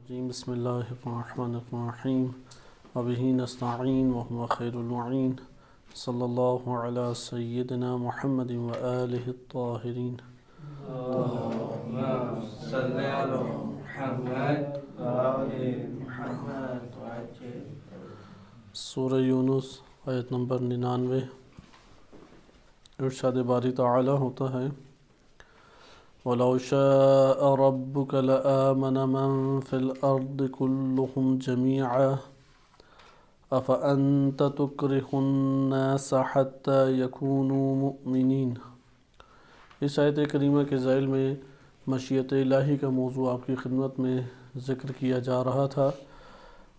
بسم اللہ الرحمن الرحیم وبہ نستعین وهو خیر المعین صلی اللہ علی سیدنا محمد وآلہ الطاہرین۔ اللہم صلی علی محمد وآل محمد وعجل۔ سورہ یونس آیت نمبر 99۔ ارشاد باری تعالی ہوتا ہے وَلَوْ شَاءَ رَبُّكَ لَآمَنَ مَن فِي الْأَرْضِ كُلُّهُمْ جَمِيعًا أَفَأَنْتَ تُكْرِهُ النَّاسَ حَتَّى يَكُونُوا مُؤْمِنِينَ۔ اس آیت کریمہ کے ذیل میں مشیت الہی کا موضوع آپ کی خدمت میں ذکر کیا جا رہا تھا۔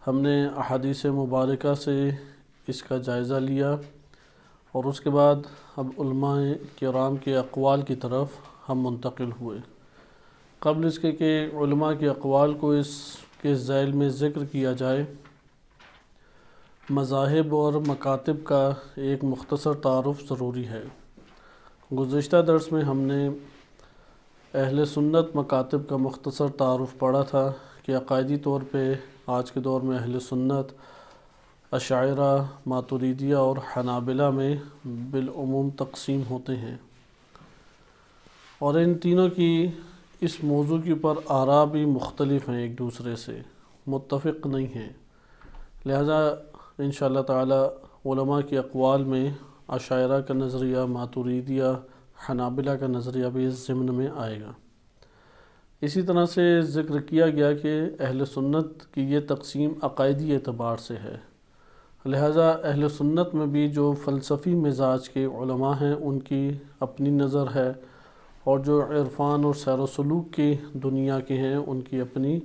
ہم نے احادیث مبارکہ سے اس کا جائزہ لیا اور اس کے بعد اب علماء کرام کے اقوال کی طرف ہم منتقل ہوئے۔ قبل اس کے کہ علماء کے اقوال کو اس کے ذیل میں ذکر کیا جائے، مذاہب اور مکاتب کا ایک مختصر تعارف ضروری ہے۔ گزشتہ درس میں ہم نے اہل سنت مکاتب کا مختصر تعارف پڑھا تھا کہ عقائدی طور پہ آج کے دور میں اہل سنت اشاعرہ، ماتریدیہ اور حنابلہ میں بالعموم تقسیم ہوتے ہیں، اور ان تینوں کی اس موضوع کے اوپر آراء بھی مختلف ہیں، ایک دوسرے سے متفق نہیں ہیں۔ لہذا انشاءاللہ تعالی علماء کے اقوال میں اشاعرہ کا نظریہ، ماتریدیہ، حنابلہ کا نظریہ بھی اس ضمن میں آئے گا۔ اسی طرح سے ذکر کیا گیا کہ اہل سنت کی یہ تقسیم عقائدی اعتبار سے ہے، لہذا اہل سنت میں بھی جو فلسفی مزاج کے علماء ہیں ان کی اپنی نظر ہے، اور جو عرفان اور سیر و سلوک کی دنیا کے ہیں ان کی اپنی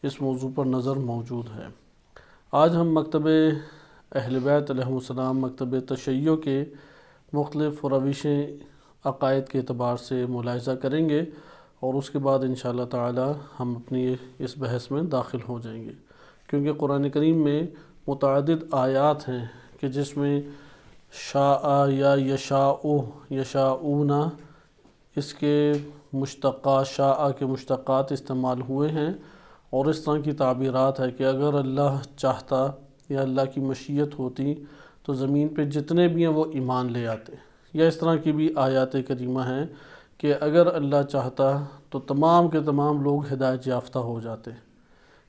اس موضوع پر نظر موجود ہے۔ آج ہم مکتب اہل بیت علیہم السلام، مکتب تشیع کے مختلف روشیں عقائد کے اعتبار سے ملاحظہ کریں گے، اور اس کے بعد انشاءاللہ تعالی ہم اپنی اس بحث میں داخل ہو جائیں گے، کیونکہ قرآن کریم میں متعدد آیات ہیں کہ جس میں شاء یا یشاء، یشاءون، اس کے مشتقات، شاء کے مشتقات استعمال ہوئے ہیں، اور اس طرح کی تعبیرات ہے کہ اگر اللہ چاہتا یا اللہ کی مشیت ہوتی تو زمین پہ جتنے بھی ہیں وہ ایمان لے آتے، یا اس طرح کی بھی آیات کریمہ ہیں کہ اگر اللہ چاہتا تو تمام کے تمام لوگ ہدایت یافتہ ہو جاتے۔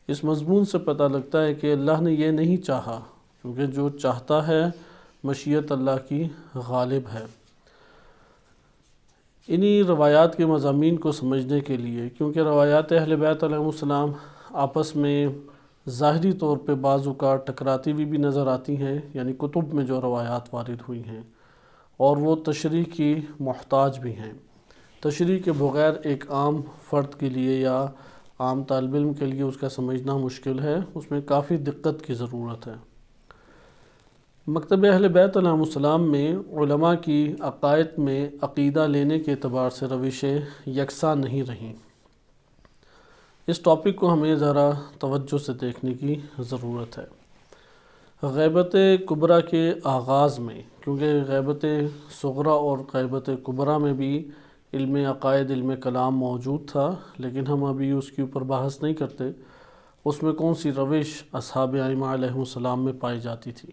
اس مضمون سے پتہ لگتا ہے کہ اللہ نے یہ نہیں چاہا، کیونکہ جو چاہتا ہے مشیت اللہ کی غالب ہے۔ انہی روایات کے مضامین کو سمجھنے کے لیے، کیونکہ روایات اہل بیت علیہم السلام آپس میں ظاہری طور پہ بعض اوقات ٹکراتی ہوئی بھی نظر آتی ہیں، یعنی کتب میں جو روایات وارد ہوئی ہیں، اور وہ تشریح کی محتاج بھی ہیں۔ تشریح کے بغیر ایک عام فرد کے لیے یا عام طالب علم کے لیے اس کا سمجھنا مشکل ہے، اس میں کافی دقت کی ضرورت ہے۔ مکتب اہل بیت علیہم السلام میں علماء کی عقائد میں عقیدہ لینے کے اعتبار سے روشیں یکساں نہیں رہیں۔ اس ٹاپک کو ہمیں ذرا توجہ سے دیکھنے کی ضرورت ہے۔ غیبت کبریٰ کے آغاز میں، کیونکہ غیبت صغریٰ اور غیبت کبریٰ میں بھی علم عقائد، علم کلام موجود تھا، لیکن ہم ابھی اس کے اوپر بحث نہیں کرتے۔ اس میں کون سی روش اصحاب ائمہ علیہم السلام میں پائی جاتی تھی؟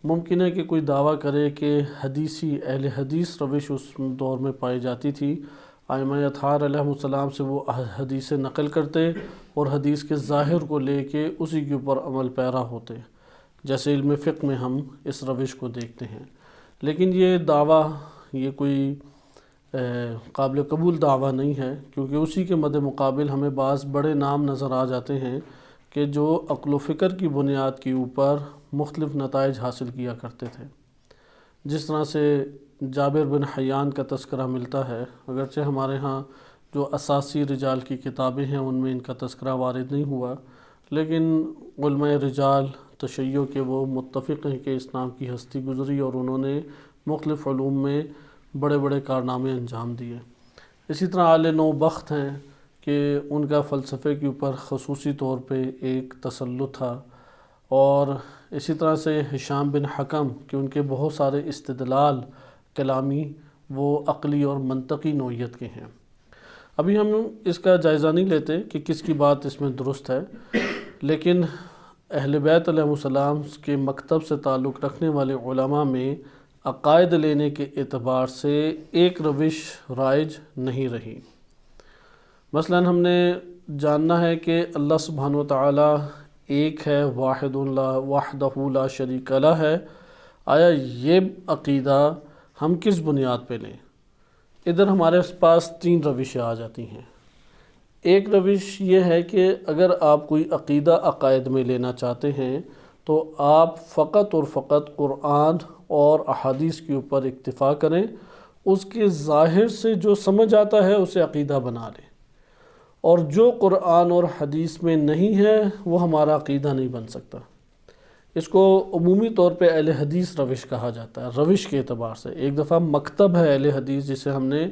ممکن ہے کہ کوئی دعویٰ کرے کہ حدیثی، اہل حدیث روش اس دور میں پائی جاتی تھی، ائمہ اطہار علیہم السلام سے وہ حدیث نقل کرتے اور حدیث کے ظاہر کو لے کے اسی کے اوپر عمل پیرا ہوتے، جیسے علم فقہ میں ہم اس روش کو دیکھتے ہیں۔ لیکن یہ دعویٰ، یہ کوئی قابل قبول دعویٰ نہیں ہے، کیونکہ اسی کے مد مقابل ہمیں بعض بڑے نام نظر آ جاتے ہیں کہ جو عقل و فکر کی بنیاد کے اوپر مختلف نتائج حاصل کیا کرتے تھے۔ جس طرح سے جابر بن حیان کا تذکرہ ملتا ہے، اگرچہ ہمارے ہاں جو اساسی رجال کی کتابیں ہیں ان میں ان کا تذکرہ وارد نہیں ہوا، لیکن علماء رجال تشیع کے وہ متفق ہیں کہ اسلام کی ہستی گزری اور انہوں نے مختلف علوم میں بڑے بڑے کارنامے انجام دیے۔ اسی طرح آل نوبخت ہیں کہ ان کا فلسفے کے اوپر خصوصی طور پہ ایک تسلط تھا، اور اسی طرح سے ہشام بن حکم کہ ان کے بہت سارے استدلال کلامی وہ عقلی اور منطقی نوعیت کے ہیں۔ ابھی ہم اس کا جائزہ نہیں لیتے کہ کس کی بات اس میں درست ہے، لیکن اہل بیت علیہ السلام کے مکتب سے تعلق رکھنے والے علماء میں عقائد لینے کے اعتبار سے ایک روش رائج نہیں رہی۔ مثلا ہم نے جاننا ہے کہ اللہ سبحانہ و تعالی ایک ہے، واحد اللہ وحدہ لا شریک لہ ہے۔ آیا یہ عقیدہ ہم کس بنیاد پہ لیں؟ ادھر ہمارے پاس 3 روشیں آ جاتی ہیں۔ ایک روش یہ ہے کہ اگر آپ کوئی عقیدہ عقائد میں لینا چاہتے ہیں تو آپ فقط اور فقط قرآن اور احادیث کے اوپر اکتفا کریں، اس کے ظاہر سے جو سمجھ آتا ہے اسے عقیدہ بنا لیں، اور جو قرآن اور حدیث میں نہیں ہے وہ ہمارا عقیدہ نہیں بن سکتا۔ اس کو عمومی طور پہ اہل حدیث روش کہا جاتا ہے، روش کے اعتبار سے۔ ایک دفعہ مکتب ہے اہل حدیث جسے ہم نے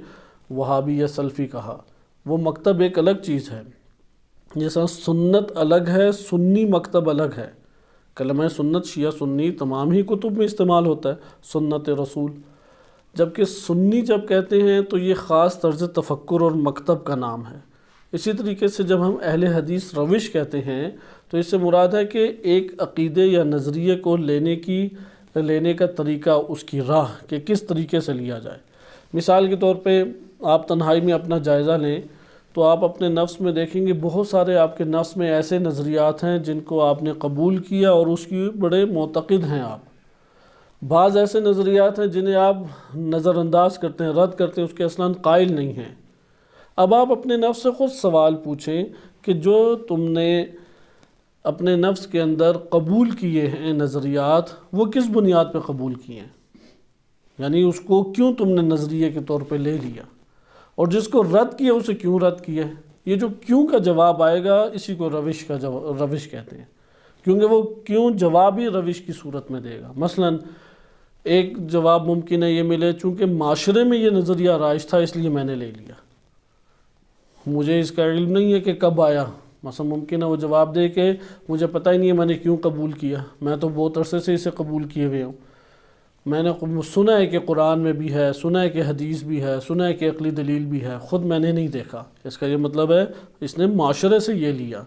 وہابی یا سلفی کہا، وہ مکتب ایک الگ چیز ہے۔ جیسا سنت الگ ہے، سنی مکتب الگ ہے۔ کلمہ سنت شیعہ سنی تمام ہی کتب میں استعمال ہوتا ہے، سنت رسول، جبکہ سنی جب کہتے ہیں تو یہ خاص طرز تفکر اور مکتب کا نام ہے۔ اسی طریقے سے جب ہم اہل حدیث روش کہتے ہیں تو اس سے مراد ہے کہ ایک عقیدے یا نظریے کو لینے کا طریقہ، اس کی راہ کہ کس طریقے سے لیا جائے۔ مثال کے طور پہ آپ تنہائی میں اپنا جائزہ لیں تو آپ اپنے نفس میں دیکھیں گے بہت سارے آپ کے نفس میں ایسے نظریات ہیں جن کو آپ نے قبول کیا اور اس کی بڑے معتقد ہیں آپ۔ بعض ایسے نظریات ہیں جنہیں آپ نظر انداز کرتے ہیں، رد کرتے ہیں، اس کے اصلاً قائل نہیں ہیں۔ اب آپ اپنے نفس سے خود سوال پوچھیں کہ جو تم نے اپنے نفس کے اندر قبول کیے ہیں نظریات، وہ کس بنیاد پہ قبول کیے ہیں؟ یعنی اس کو کیوں تم نے نظریے کے طور پہ لے لیا، اور جس کو رد کیا اسے کیوں رد کیا؟ یہ جو کیوں کا جواب آئے گا اسی کو روش کہتے ہیں، کیونکہ وہ کیوں جوابی روش کی صورت میں دے گا۔ مثلا ایک جواب ممکن ہے یہ ملے، چونکہ معاشرے میں یہ نظریہ رائج تھا اس لیے میں نے لے لیا، مجھے اس کا علم نہیں ہے کہ کب آیا۔ مثلا ممکن ہے وہ جواب دے کہ مجھے پتہ ہی نہیں ہے میں نے کیوں قبول کیا، میں تو بہت عرصے سے اسے قبول کیے ہوئے ہوں، میں نے سنا ہے کہ قرآن میں بھی ہے، سنا ہے کہ حدیث بھی ہے، سنا ہے کہ عقلی دلیل بھی ہے، خود میں نے نہیں دیکھا۔ اس کا یہ مطلب ہے اس نے معاشرے سے یہ لیا،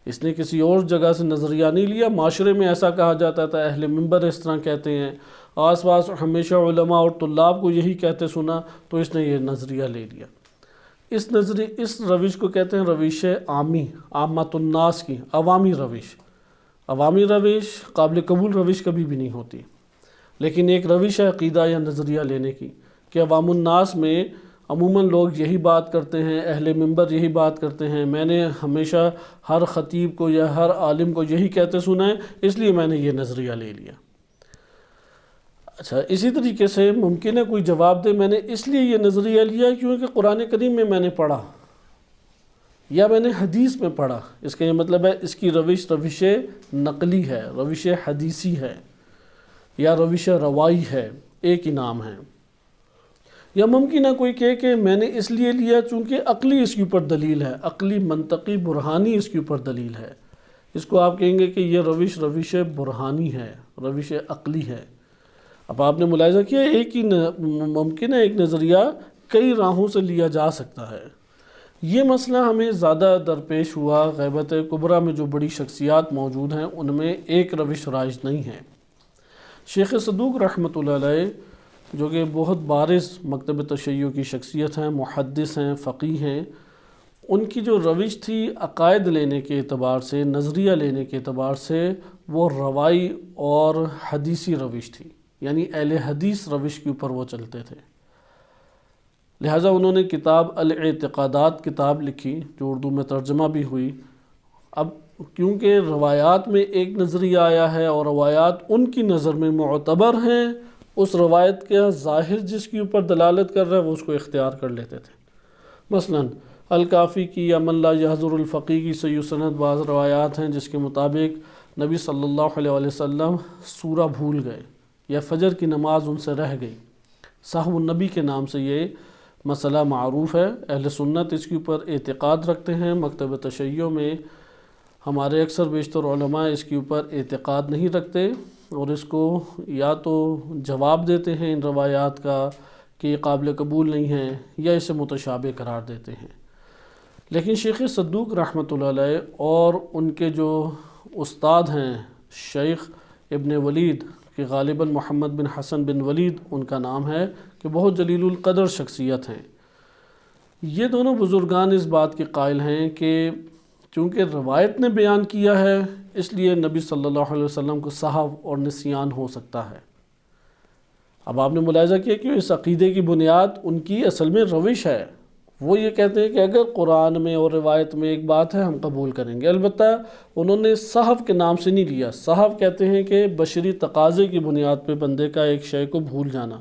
اس نے کسی اور جگہ سے نظریہ نہیں لیا۔ معاشرے میں ایسا کہا جاتا تھا، اہل منبر اس طرح کہتے ہیں، آس پاس ہمیشہ علماء اور طلاب کو یہی کہتے سنا، تو اس نے یہ نظریہ لے لیا۔ اس روش کو کہتے ہیں روش عامی، عامۃ الناس کی، عوامی روش۔ عوامی روش قابل قبول روش کبھی بھی نہیں ہوتی، لیکن ایک روش ہے عقیدہ یا نظریہ لینے کی کہ عوام الناس میں عموماً لوگ یہی بات کرتے ہیں، اہل منبر یہی بات کرتے ہیں، میں نے ہمیشہ ہر خطیب کو یا ہر عالم کو یہی کہتے سنا ہے، اس لیے میں نے یہ نظریہ لے لیا۔ اچھا، اسی طریقے سے ممکن ہے کوئی جواب دے میں نے اس لیے یہ نظریہ لیا کیونکہ قرآن کریم میں نے پڑھا یا میں نے حدیث میں پڑھا۔ اس کا یہ مطلب ہے اس کی روش نقلی ہے، روش حدیثی ہے، یا روش روائی ہے، ایک ہی نام ہے۔ یا ممکن ہے کوئی کہے کہ میں نے اس لیے لیا چونکہ عقلی اس کے اوپر دلیل ہے، عقلی منطقی برہانی اس کے اوپر دلیل ہے، اس کو آپ کہیں گے کہ یہ روش برہانی ہے، روش عقلی ہے۔ اب آپ نے ملاحظہ کیا ایک ہی ممکن ہے ایک نظریہ کئی راہوں سے لیا جا سکتا ہے۔ یہ مسئلہ ہمیں زیادہ درپیش ہوا غیبت کبریٰ میں جو بڑی شخصیات موجود ہیں ان میں ایک روش رائج نہیں ہے۔ شیخ صدوق رحمۃ اللہ علیہ جو کہ بہت بارز مکتب تشیع کی شخصیت ہیں، محدث ہیں، فقیہ ہیں، ان کی جو روش تھی عقائد لینے کے اعتبار سے، نظریہ لینے کے اعتبار سے، وہ روائی اور حدیثی روش تھی، یعنی اہل حدیث روش کے اوپر وہ چلتے تھے۔ لہٰذا انہوں نے کتاب الاعتقادات کتاب لکھی جو اردو میں ترجمہ بھی ہوئی۔ اب کیونکہ روایات میں ایک نظریہ آیا ہے اور روایات ان کی نظر میں معتبر ہیں، اس روایت کا ظاہر جس کے اوپر دلالت کر رہا ہے وہ اس کو اختیار کر لیتے تھے۔ مثلاً الکافی کی یا من لا یحضر الفقی کی صحیح سند بعض روایات ہیں جس کے مطابق نبی صلی اللہ علیہ وسلم سورہ بھول گئے یا فجر کی نماز ان سے رہ گئی۔ صاحب النبی کے نام سے یہ مسئلہ معروف ہے، اہل سنت اس کے اوپر اعتقاد رکھتے ہیں۔ مکتب تشیع میں ہمارے اکثر بیشتر علماء اس کے اوپر اعتقاد نہیں رکھتے اور اس کو یا تو جواب دیتے ہیں ان روایات کا کہ یہ قابل قبول نہیں ہیں، یا اسے متشابہ قرار دیتے ہیں۔ لیکن شیخ صدوق رحمۃ اللہ علیہ اور ان کے جو استاد ہیں شیخ ابن ولید کہ غالباً محمد بن حسن بن ولید ان کا نام ہے، کہ بہت جلیل القدر شخصیت ہیں، یہ دونوں بزرگان اس بات کے قائل ہیں کہ چونکہ روایت نے بیان کیا ہے اس لیے نبی صلی اللہ علیہ وسلم کو سہو اور نسیان ہو سکتا ہے۔ اب آپ نے ملاحظہ کیا کہ اس عقیدے کی بنیاد ان کی اصل میں روش ہے، وہ یہ کہتے ہیں کہ اگر قرآن میں اور روایت میں ایک بات ہے ہم قبول کریں گے، البتہ انہوں نے سہو کے نام سے نہیں لیا۔ سہو کہتے ہیں کہ بشری تقاضے کی بنیاد پہ بندے کا ایک شے کو بھول جانا۔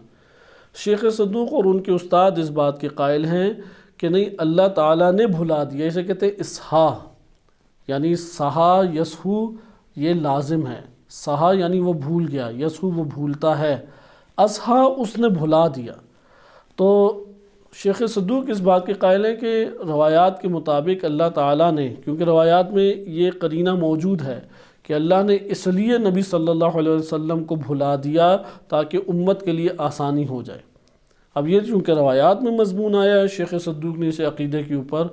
شیخ صدوق اور ان کے استاد اس بات کے قائل ہیں کہ نہیں، اللہ تعالیٰ نے بھلا دیا، اسے کہتے ہیں اسہا، یعنی سہا یسہو یہ لازم ہے، سہا یعنی وہ بھول گیا، یسہو وہ بھولتا ہے، اسہا اس نے بھلا دیا۔ تو شیخ صدوق اس بات کے قائل ہیں کہ روایات کے مطابق اللہ تعالیٰ نے، کیونکہ روایات میں یہ قرینہ موجود ہے کہ اللہ نے اس لیے نبی صلی اللہ علیہ وسلم کو بھلا دیا تاکہ امت کے لیے آسانی ہو جائے۔ اب یہ چونکہ روایات میں مضمون آیا ہے، شیخ صدوق نے اسے عقیدے کے اوپر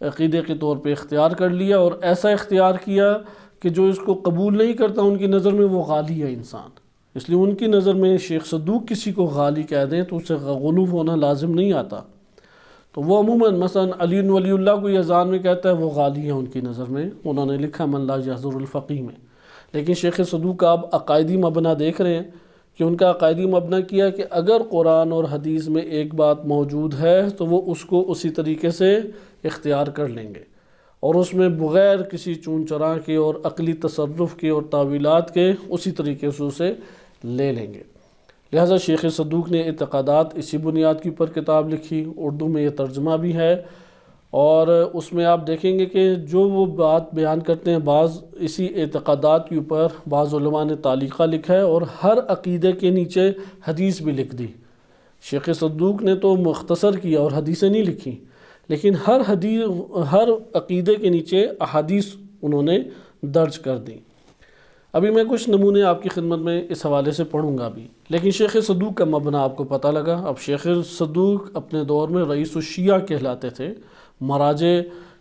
عقیدے کے طور پہ اختیار کر لیا، اور ایسا اختیار کیا کہ جو اس کو قبول نہیں کرتا ان کی نظر میں وہ غالی ہے انسان۔ اس لیے ان کی نظر میں شیخ صدوق کسی کو غالی کہہ دیں تو اسے غلو ہونا لازم نہیں آتا۔ تو وہ عموماً مثلا علی ولی اللہ کو یہ اذان میں کہتا ہے وہ غالی ہے ان کی نظر میں، انہوں نے لکھا من لا یحضر الفقیہ میں۔ لیکن شیخ صدوق کا اب عقائدی مبنی دیکھ رہے ہیں کہ ان کا عقائدی مبنی کیا کہ اگر قرآن اور حدیث میں ایک بات موجود ہے تو وہ اس کو اسی طریقے سے اختیار کر لیں گے، اور اس میں بغیر کسی چون چرا کے اور عقلی تصرف کے اور تعویلات کے اسی طریقے سے اسے لے لیں گے۔ لہٰذا شیخ صدوق نے اعتقادات اسی بنیاد کے اوپر کتاب لکھی، اردو میں یہ ترجمہ بھی ہے، اور اس میں آپ دیکھیں گے کہ جو وہ بات بیان کرتے ہیں بعض اسی اعتقادات کے اوپر بعض علماء نے تعلیقہ لکھا ہے، اور ہر عقیدے کے نیچے حدیث بھی لکھ دی۔ شیخ صدوق نے تو مختصر کیا اور حدیثیں نہیں لکھی، لیکن ہر عقیدے کے نیچے احادیث انہوں نے درج کر دیں۔ ابھی میں کچھ نمونے آپ کی خدمت میں اس حوالے سے پڑھوں گا بھی، لیکن شیخ صدوق کا مبنی آپ کو پتہ لگا۔ اب شیخ صدوق اپنے دور میں رئیس الشیعہ کہلاتے تھے، مراجع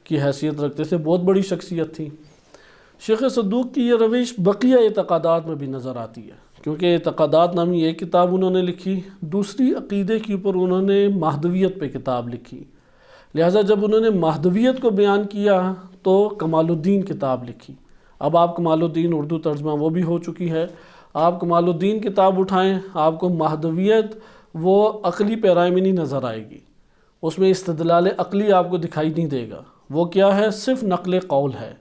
کی حیثیت رکھتے تھے، بہت بڑی شخصیت تھی۔ شیخ صدوق کی یہ روش بقیہ اعتقادات میں بھی نظر آتی ہے، کیونکہ اعتقادات نامی ایک کتاب انہوں نے لکھی، دوسری عقیدے کے اوپر انہوں نے مہدویت پہ کتاب لکھی۔ لہٰذا جب انہوں نے مہدویت کو بیان کیا تو کمال الدین کتاب لکھی۔ اب آپ کمال الدین اردو ترجمہ وہ بھی ہو چکی ہے، آپ کمال الدین کتاب اٹھائیں آپ کو مہدویت وہ عقلی پیرائے میں نہیں نظر آئے گی، اس میں استدلال عقلی آپ کو دکھائی نہیں دے گا، وہ کیا ہے، صرف نقل قول ہے۔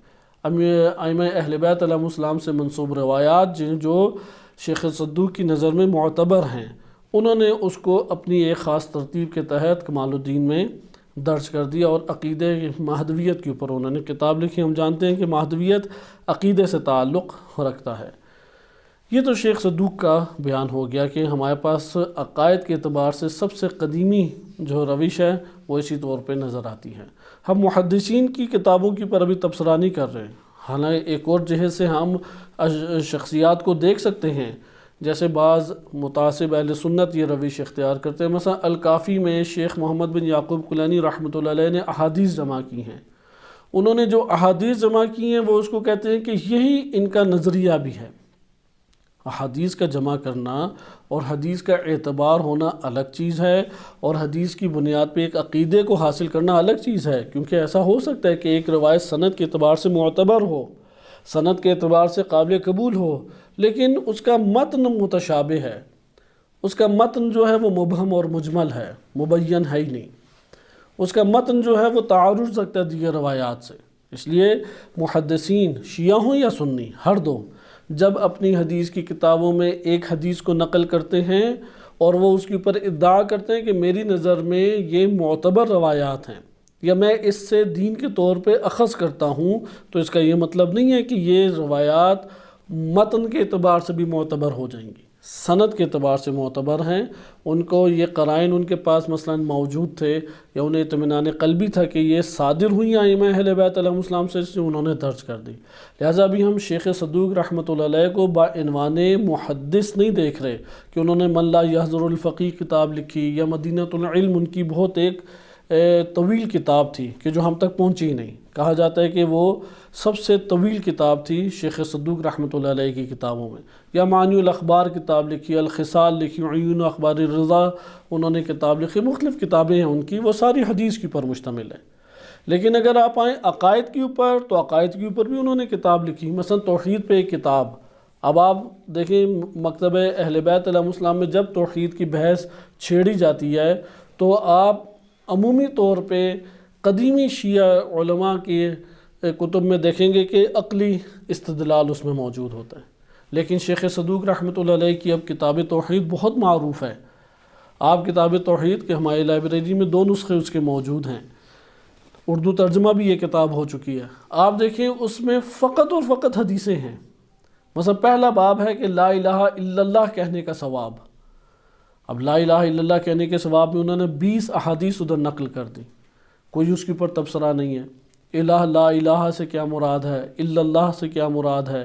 ائمہ اہل بیت علیہم السلام سے منسوب روایات جو شیخ صدوق کی نظر میں معتبر ہیں، انہوں نے اس کو اپنی ایک خاص ترتیب کے تحت کمال الدین میں درج کر دیا، اور عقیدے مہدویت کے اوپر انہوں نے کتاب لکھی۔ ہم جانتے ہیں کہ مہدویت عقیدے سے تعلق رکھتا ہے۔ یہ تو شیخ صدوق کا بیان ہو گیا کہ ہمارے پاس عقائد کے اعتبار سے سب سے قدیمی جو روش ہے وہ اسی طور پہ نظر آتی ہے۔ ہم محدثین کی کتابوں کی پر ابھی تبصرہ نہیں کر رہے، حالانکہ ایک اور جہت سے ہم شخصیات کو دیکھ سکتے ہیں، جیسے بعض متعصب اہل سنت یہ روش اختیار کرتے ہیں۔ مثلا الکافی میں شیخ محمد بن یعقوب کلینی رحمۃ اللہ علیہ نے احادیث جمع کی ہیں، انہوں نے جو احادیث جمع کی ہیں وہ اس کو کہتے ہیں کہ یہی ان کا نظریہ بھی ہے۔ احادیث کا جمع کرنا اور حدیث کا اعتبار ہونا الگ چیز ہے، اور حدیث کی بنیاد پہ ایک عقیدے کو حاصل کرنا الگ چیز ہے، کیونکہ ایسا ہو سکتا ہے کہ ایک روایت سند کے اعتبار سے معتبر ہو، سند کے اعتبار سے قابل قبول ہو، لیکن اس کا متن متشابہ ہے، اس کا متن جو ہے وہ مبہم اور مجمل ہے، مبین ہے ہی نہیں، اس کا متن جو ہے وہ تعارض رکھتا ہے دیگر روایات سے۔ اس لیے محدثین شیعہ ہوں یا سنی ہر دو جب اپنی حدیث کی کتابوں میں ایک حدیث کو نقل کرتے ہیں اور وہ اس کے اوپر ادعا کرتے ہیں کہ میری نظر میں یہ معتبر روایات ہیں یا میں اس سے دین کے طور پہ اخذ کرتا ہوں، تو اس کا یہ مطلب نہیں ہے کہ یہ روایات متن کے اعتبار سے بھی معتبر ہو جائیں گی، سند کے اعتبار سے معتبر ہیں۔ ان کو یہ قرائن ان کے پاس مثلا موجود تھے یا انہیں اطمینان قلبی تھا کہ یہ صادر ہوئی ائمہ اہل بیت علیہم السلام سے، انہوں نے درج کر دی۔ لہٰذا ابھی ہم شیخ صدوق رحمۃ اللہ علیہ کو بعنوان محدث نہیں دیکھ رہے کہ انہوں نے من لا یحضر الفقیہ کتاب لکھی یا مدینۃ العلم ان کی بہت ایک طویل کتاب تھی کہ جو ہم تک پہنچی ہی نہیں. کہا جاتا ہے کہ وہ سب سے طویل کتاب تھی شیخ صدوق رحمۃ اللہ علیہ کی کتابوں میں. یا معانی الاخبار کتاب لکھی، الخصال لکھی، عیون اخبار الرضا انہوں نے کتاب لکھی، مختلف کتابیں ہیں ان کی، وہ ساری حدیث کے اوپر مشتمل ہے. لیکن اگر آپ آئیں عقائد کے اوپر تو عقائد کے اوپر بھی انہوں نے کتاب لکھی. مثلا توحید پہ ایک کتاب. اب آپ دیکھیں مکتب اہل بیت علیہم السلام میں جب توحید کی بحث چھیڑی جاتی ہے تو آپ عمومی طور پہ قدیمی شیعہ علماء کے کتب میں دیکھیں گے کہ عقلی استدلال اس میں موجود ہوتا ہے. لیکن شیخ صدوق رحمۃ اللہ علیہ کی اب کتاب توحید بہت معروف ہے. آپ کتاب توحید کے ہماری لائبریری میں 2 نسخے اس کے موجود ہیں، اردو ترجمہ بھی یہ کتاب ہو چکی ہے. آپ دیکھیں اس میں فقط اور فقط حدیثیں ہیں. مثلا پہلا باب ہے کہ لا الہ الا اللہ کہنے کا ثواب. اب لا الہ الا اللہ کہنے کے ثواب میں انہوں نے 20 احادیث ادھر نقل کر دی. کوئی اس کے اوپر تبصرہ نہیں ہے. الہ لا الہ سے کیا مراد ہے، الا اللہ سے کیا مراد ہے،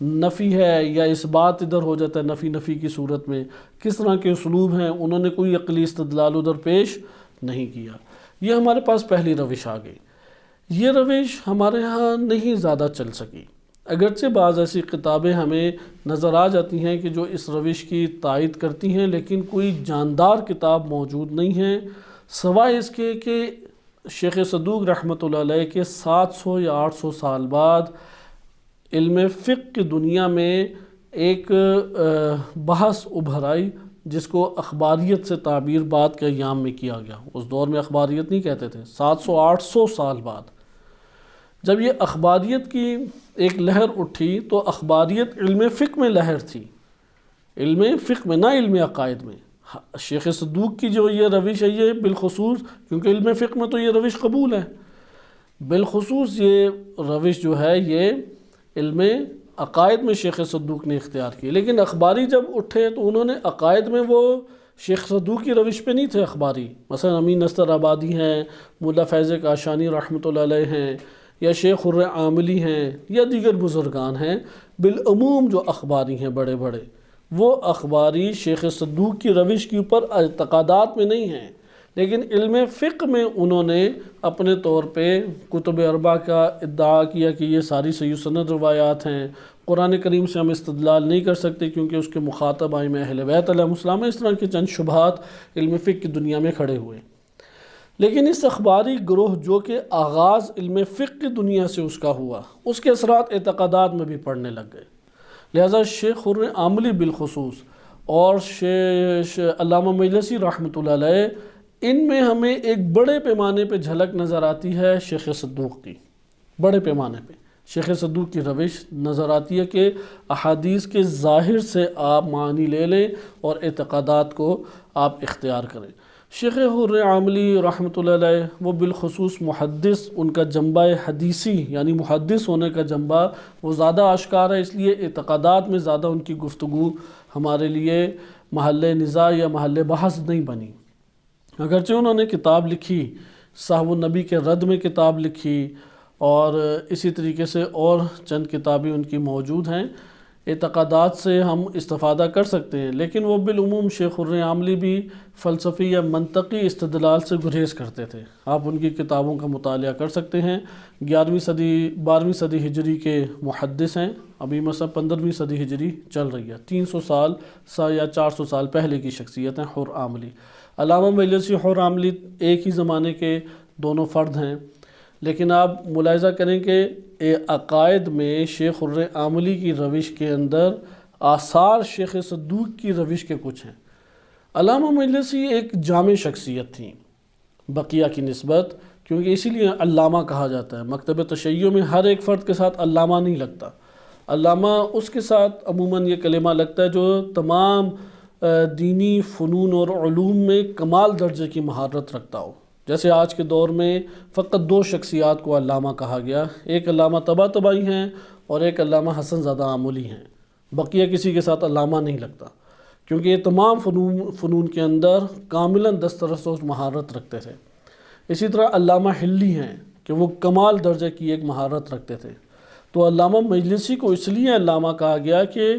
نفی ہے یا اس بات ادھر ہو جاتا ہے نفی کی صورت میں، کس طرح کے اسلوب ہیں، انہوں نے کوئی عقلی استدلال ادھر پیش نہیں کیا. یہ ہمارے پاس پہلی روش آ گئی. یہ روش ہمارے ہاں نہیں زیادہ چل سکی، اگرچہ بعض ایسی کتابیں ہمیں نظر آ جاتی ہیں کہ جو اس روش کی تائید کرتی ہیں، لیکن کوئی جاندار کتاب موجود نہیں ہے سوائے اس کے کہ شیخ صدوق رحمۃ اللہ علیہ کے 700 یا 800 سال بعد علم فقہ کی دنیا میں ایک بحث ابھر آئی جس کو اخباریت سے تعبیر بعد کے ایام میں کیا گیا. اس دور میں اخباریت نہیں کہتے تھے. 700-800 سال بعد جب یہ اخباریت کی ایک لہر اٹھی تو اخباریت علم فقہ میں لہر تھی، علم فقہ میں، نہ علم عقائد میں. شیخ صدوق کی جو یہ روش ہے یہ بالخصوص، کیونکہ علم فقہ میں تو یہ روش قبول ہے، بالخصوص یہ روش جو ہے یہ علم عقائد میں شیخ صدوق نے اختیار کی. لیکن اخباری جب اٹھے تو انہوں نے عقائد میں وہ شیخ صدوق کی روش پہ نہیں تھے اخباری. مثلا امین نصر آبادی ہیں، ملا فیض کاشانی رحمۃ اللہ علیہ ہیں، یا شیخ خر عاملی ہیں، یا دیگر بزرگان ہیں. بالعموم جو اخباری ہیں بڑے بڑے، وہ اخباری شیخ صدوق کی روش کے اوپر اعتقادات میں نہیں ہیں، لیکن علم فقہ میں انہوں نے اپنے طور پہ کتب اربع کا ادعا کیا کہ یہ ساری صحیح سند روایات ہیں. قرآن کریم سے ہم استدلال نہیں کر سکتے کیونکہ اس کے مخاطب ائمہ اہل بیت علیہم السلام. اس طرح کے چند شبہات علم فقہ کی دنیا میں کھڑے ہوئے. لیکن اس اخباری گروہ جو کہ آغاز علم فقہ کی دنیا سے اس کا ہوا، اس کے اثرات اعتقادات میں بھی پڑنے لگ گئے. لہذا شیخ خر عاملی بالخصوص اور علامہ مجلسی رحمۃ اللہ علیہ، ان میں ہمیں ایک بڑے پیمانے پہ جھلک نظر آتی ہے شیخ صدوق کی. بڑے پیمانے پہ شیخ صدوق کی روش نظر آتی ہے کہ احادیث کے ظاہر سے آپ معنی لے لیں اور اعتقادات کو آپ اختیار کریں. شیخ خر عاملی رحمۃ اللہ علیہ وہ بالخصوص محدث، ان کا جنبہ حدیثی یعنی محدث ہونے کا جنبہ وہ زیادہ آشکار ہے، اس لیے اعتقادات میں زیادہ ان کی گفتگو ہمارے لیے محل نزاع یا محل بحث نہیں بنی. اگرچہ انہوں نے کتاب لکھی، صاحب النبی کے رد میں کتاب لکھی، اور اسی طریقے سے اور چند کتابیں ان کی موجود ہیں. اعتقادات سے ہم استفادہ کر سکتے ہیں، لیکن وہ بالعموم شیخ خر عاملی بھی فلسفی یا منطقی استدلال سے گریز کرتے تھے. آپ ان کی کتابوں کا مطالعہ کر سکتے ہیں. 11ویں صدی 12ویں صدی ہجری کے محدث ہیں. ابھی مثلا 15ویں صدی ہجری چل رہی ہے، 300 سال یا 400 سال پہلے کی شخصیت ہیں خر عاملی. علامہ مجلسی خر عاملی ایک ہی زمانے کے دونوں فرد ہیں، لیکن آپ ملاحظہ کریں کہ عقائد میں شیخ خر عاملی کی روش کے اندر آثار شیخ صدوق کی روش کے کچھ ہیں. علامہ مجلسی ایک جامع شخصیت تھیں بقیہ کی نسبت، کیونکہ اسی لیے علامہ کہا جاتا ہے. مکتب تشیع میں ہر ایک فرد کے ساتھ علامہ نہیں لگتا. علامہ اس کے ساتھ عموماً یہ کلمہ لگتا ہے جو تمام دینی فنون اور علوم میں کمال درجے کی مہارت رکھتا ہو. جیسے آج کے دور میں فقط 2 شخصیات کو علامہ کہا گیا، ایک علامہ طباطبائی ہیں اور ایک علامہ حسن زادہ آملی ہیں. بقیہ کسی کے ساتھ علامہ نہیں لگتا، کیونکہ یہ تمام فنون کے اندر کاملاً دسترس و مہارت رکھتے تھے. اسی طرح علامہ حلی ہیں کہ وہ کمال درجے کی ایک مہارت رکھتے تھے. تو علامہ مجلسی کو اس لیے علامہ کہا گیا کہ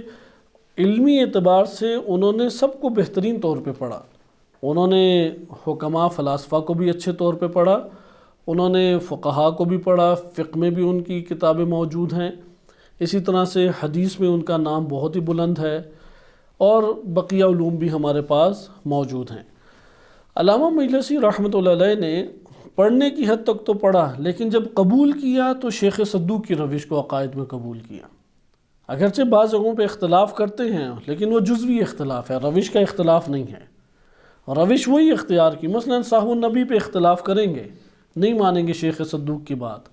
علمی اعتبار سے انہوں نے سب کو بہترین طور پہ پڑھا. انہوں نے حکماء فلاسفہ کو بھی اچھے طور پہ پڑھا، انہوں نے فقہا کو بھی پڑھا، فقہ میں بھی ان کی کتابیں موجود ہیں، اسی طرح سے حدیث میں ان کا نام بہت ہی بلند ہے، اور بقیہ علوم بھی ہمارے پاس موجود ہیں۔ علامہ مجلسی رحمۃ اللہ علیہ نے پڑھنے کی حد تک تو پڑھا، لیکن جب قبول کیا تو شیخ صدوق کی روش کو عقائد میں قبول کیا۔ اگرچہ بعض جگہوں پہ اختلاف کرتے ہیں لیکن وہ جزوی اختلاف ہے، روش کا اختلاف نہیں ہے۔ روش وہی اختیار کی، مثلا صاحب النبی پہ اختلاف کریں گے، نہیں مانیں گے شیخ صدوق کی بات،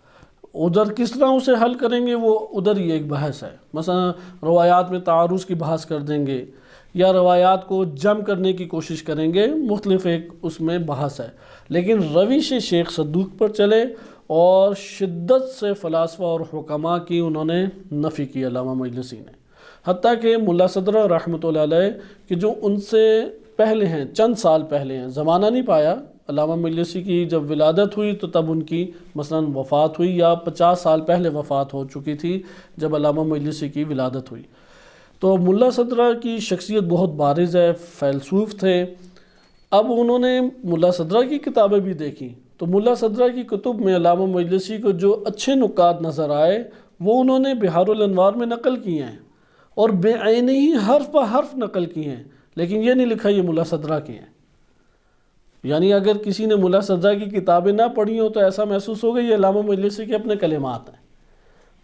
ادھر کس طرح اسے حل کریں گے وہ ادھر ہی ایک بحث ہے۔ مثلا روایات میں تعارض کی بحث کر دیں گے یا روایات کو جمع کرنے کی کوشش کریں گے، مختلف ایک اس میں بحث ہے، لیکن روش شیخ صدوق پر چلے اور شدت سے فلاسفہ اور حکماء کی انہوں نے نفی کی علامہ مجلسی نے، حتیٰ کہ ملا صدرہ رحمۃ اللہ علیہ کہ جو ان سے پہلے ہیں، چند سال پہلے ہیں، زمانہ نہیں پایا، علامہ مجلسی کی جب ولادت ہوئی تو تب ان کی مثلا وفات ہوئی، یا 50 سال پہلے وفات ہو چکی تھی جب علامہ مجلسی کی ولادت ہوئی۔ تو ملا صدرہ کی شخصیت بہت بارز ہے، فیلسوف تھے۔ اب انہوں نے ملا صدرہ کی کتابیں بھی دیکھیں تو ملا صدرہ کی کتب میں علامہ مجلسی کو جو اچھے نکات نظر آئے وہ انہوں نے بحار الانوار میں نقل کیے ہیں، اور بعینہ ہی حرف بہ حرف نقل کیے ہیں، لیکن یہ نہیں لکھا یہ ملا صدرہ کے ہیں۔ یعنی اگر کسی نے ملا صدرہ کی کتابیں نہ پڑھی ہوں تو ایسا محسوس ہوگا یہ علامہ مجلسی کے اپنے کلمات ہیں۔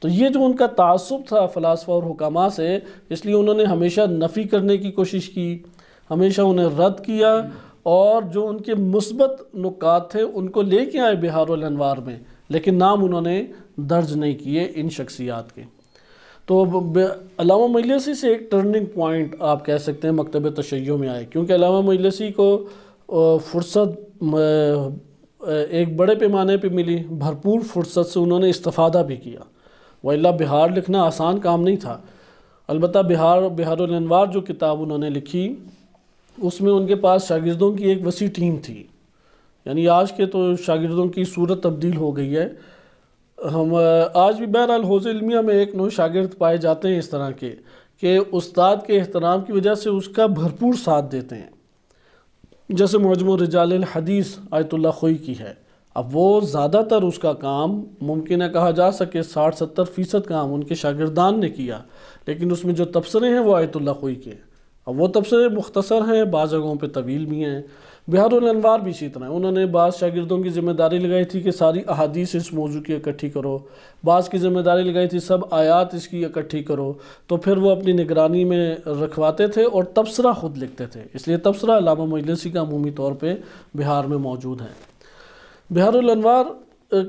تو یہ جو ان کا تعصب تھا فلاسفہ اور حکماء سے، اس لیے انہوں نے ہمیشہ نفی کرنے کی کوشش کی، ہمیشہ انہیں رد کیا، اور جو ان کے مثبت نکات تھے ان کو لے کے آئے بحار الانوار میں، لیکن نام انہوں نے درج نہیں کیے ان شخصیات کے۔ تو علامہ مجلسی سے ایک ٹرننگ پوائنٹ آپ کہہ سکتے ہیں مکتب تشیع میں آئے، کیونکہ علامہ مجلسی کو فرصت ایک بڑے پیمانے پہ ملی، بھرپور فرصت سے انہوں نے استفادہ بھی کیا، وإلا بہار لکھنا آسان کام نہیں تھا۔ البتہ بحار الانوار جو کتاب انہوں نے لکھی اس میں ان کے پاس شاگردوں کی ایک وسیع ٹیم تھی، یعنی آج کے تو شاگردوں کی صورت تبدیل ہو گئی ہے، ہم آج بھی بہرحال حوزہ علمیہ میں ایک نو شاگرد پائے جاتے ہیں اس طرح کے کہ استاد کے احترام کی وجہ سے اس کا بھرپور ساتھ دیتے ہیں، جیسے معجم رجال الحدیث آیت اللہ خوئی کی ہے۔ اب وہ زیادہ تر اس کا کام ممکن ہے کہا جا سکے 60-70% کام ان کے شاگردان نے کیا، لیکن اس میں جو تبصرے ہیں وہ آیت اللہ خوئی کے ہیں۔ اب وہ تبصرے مختصر ہیں، بعض جگہوں پہ طویل بھی ہیں۔ بحار الانوار بھی اسی طرح، انہوں نے بعض شاگردوں کی ذمہ داری لگائی تھی کہ ساری احادیث اس موضوع کی اکٹھی کرو، بعض کی ذمہ داری لگائی تھی سب آیات اس کی اکٹھی کرو، تو پھر وہ اپنی نگرانی میں رکھواتے تھے اور تبصرہ خود لکھتے تھے، اس لیے تبصرہ علامہ مجلسی کا عمومی طور پہ بہار میں موجود ہے۔ بحار الانوار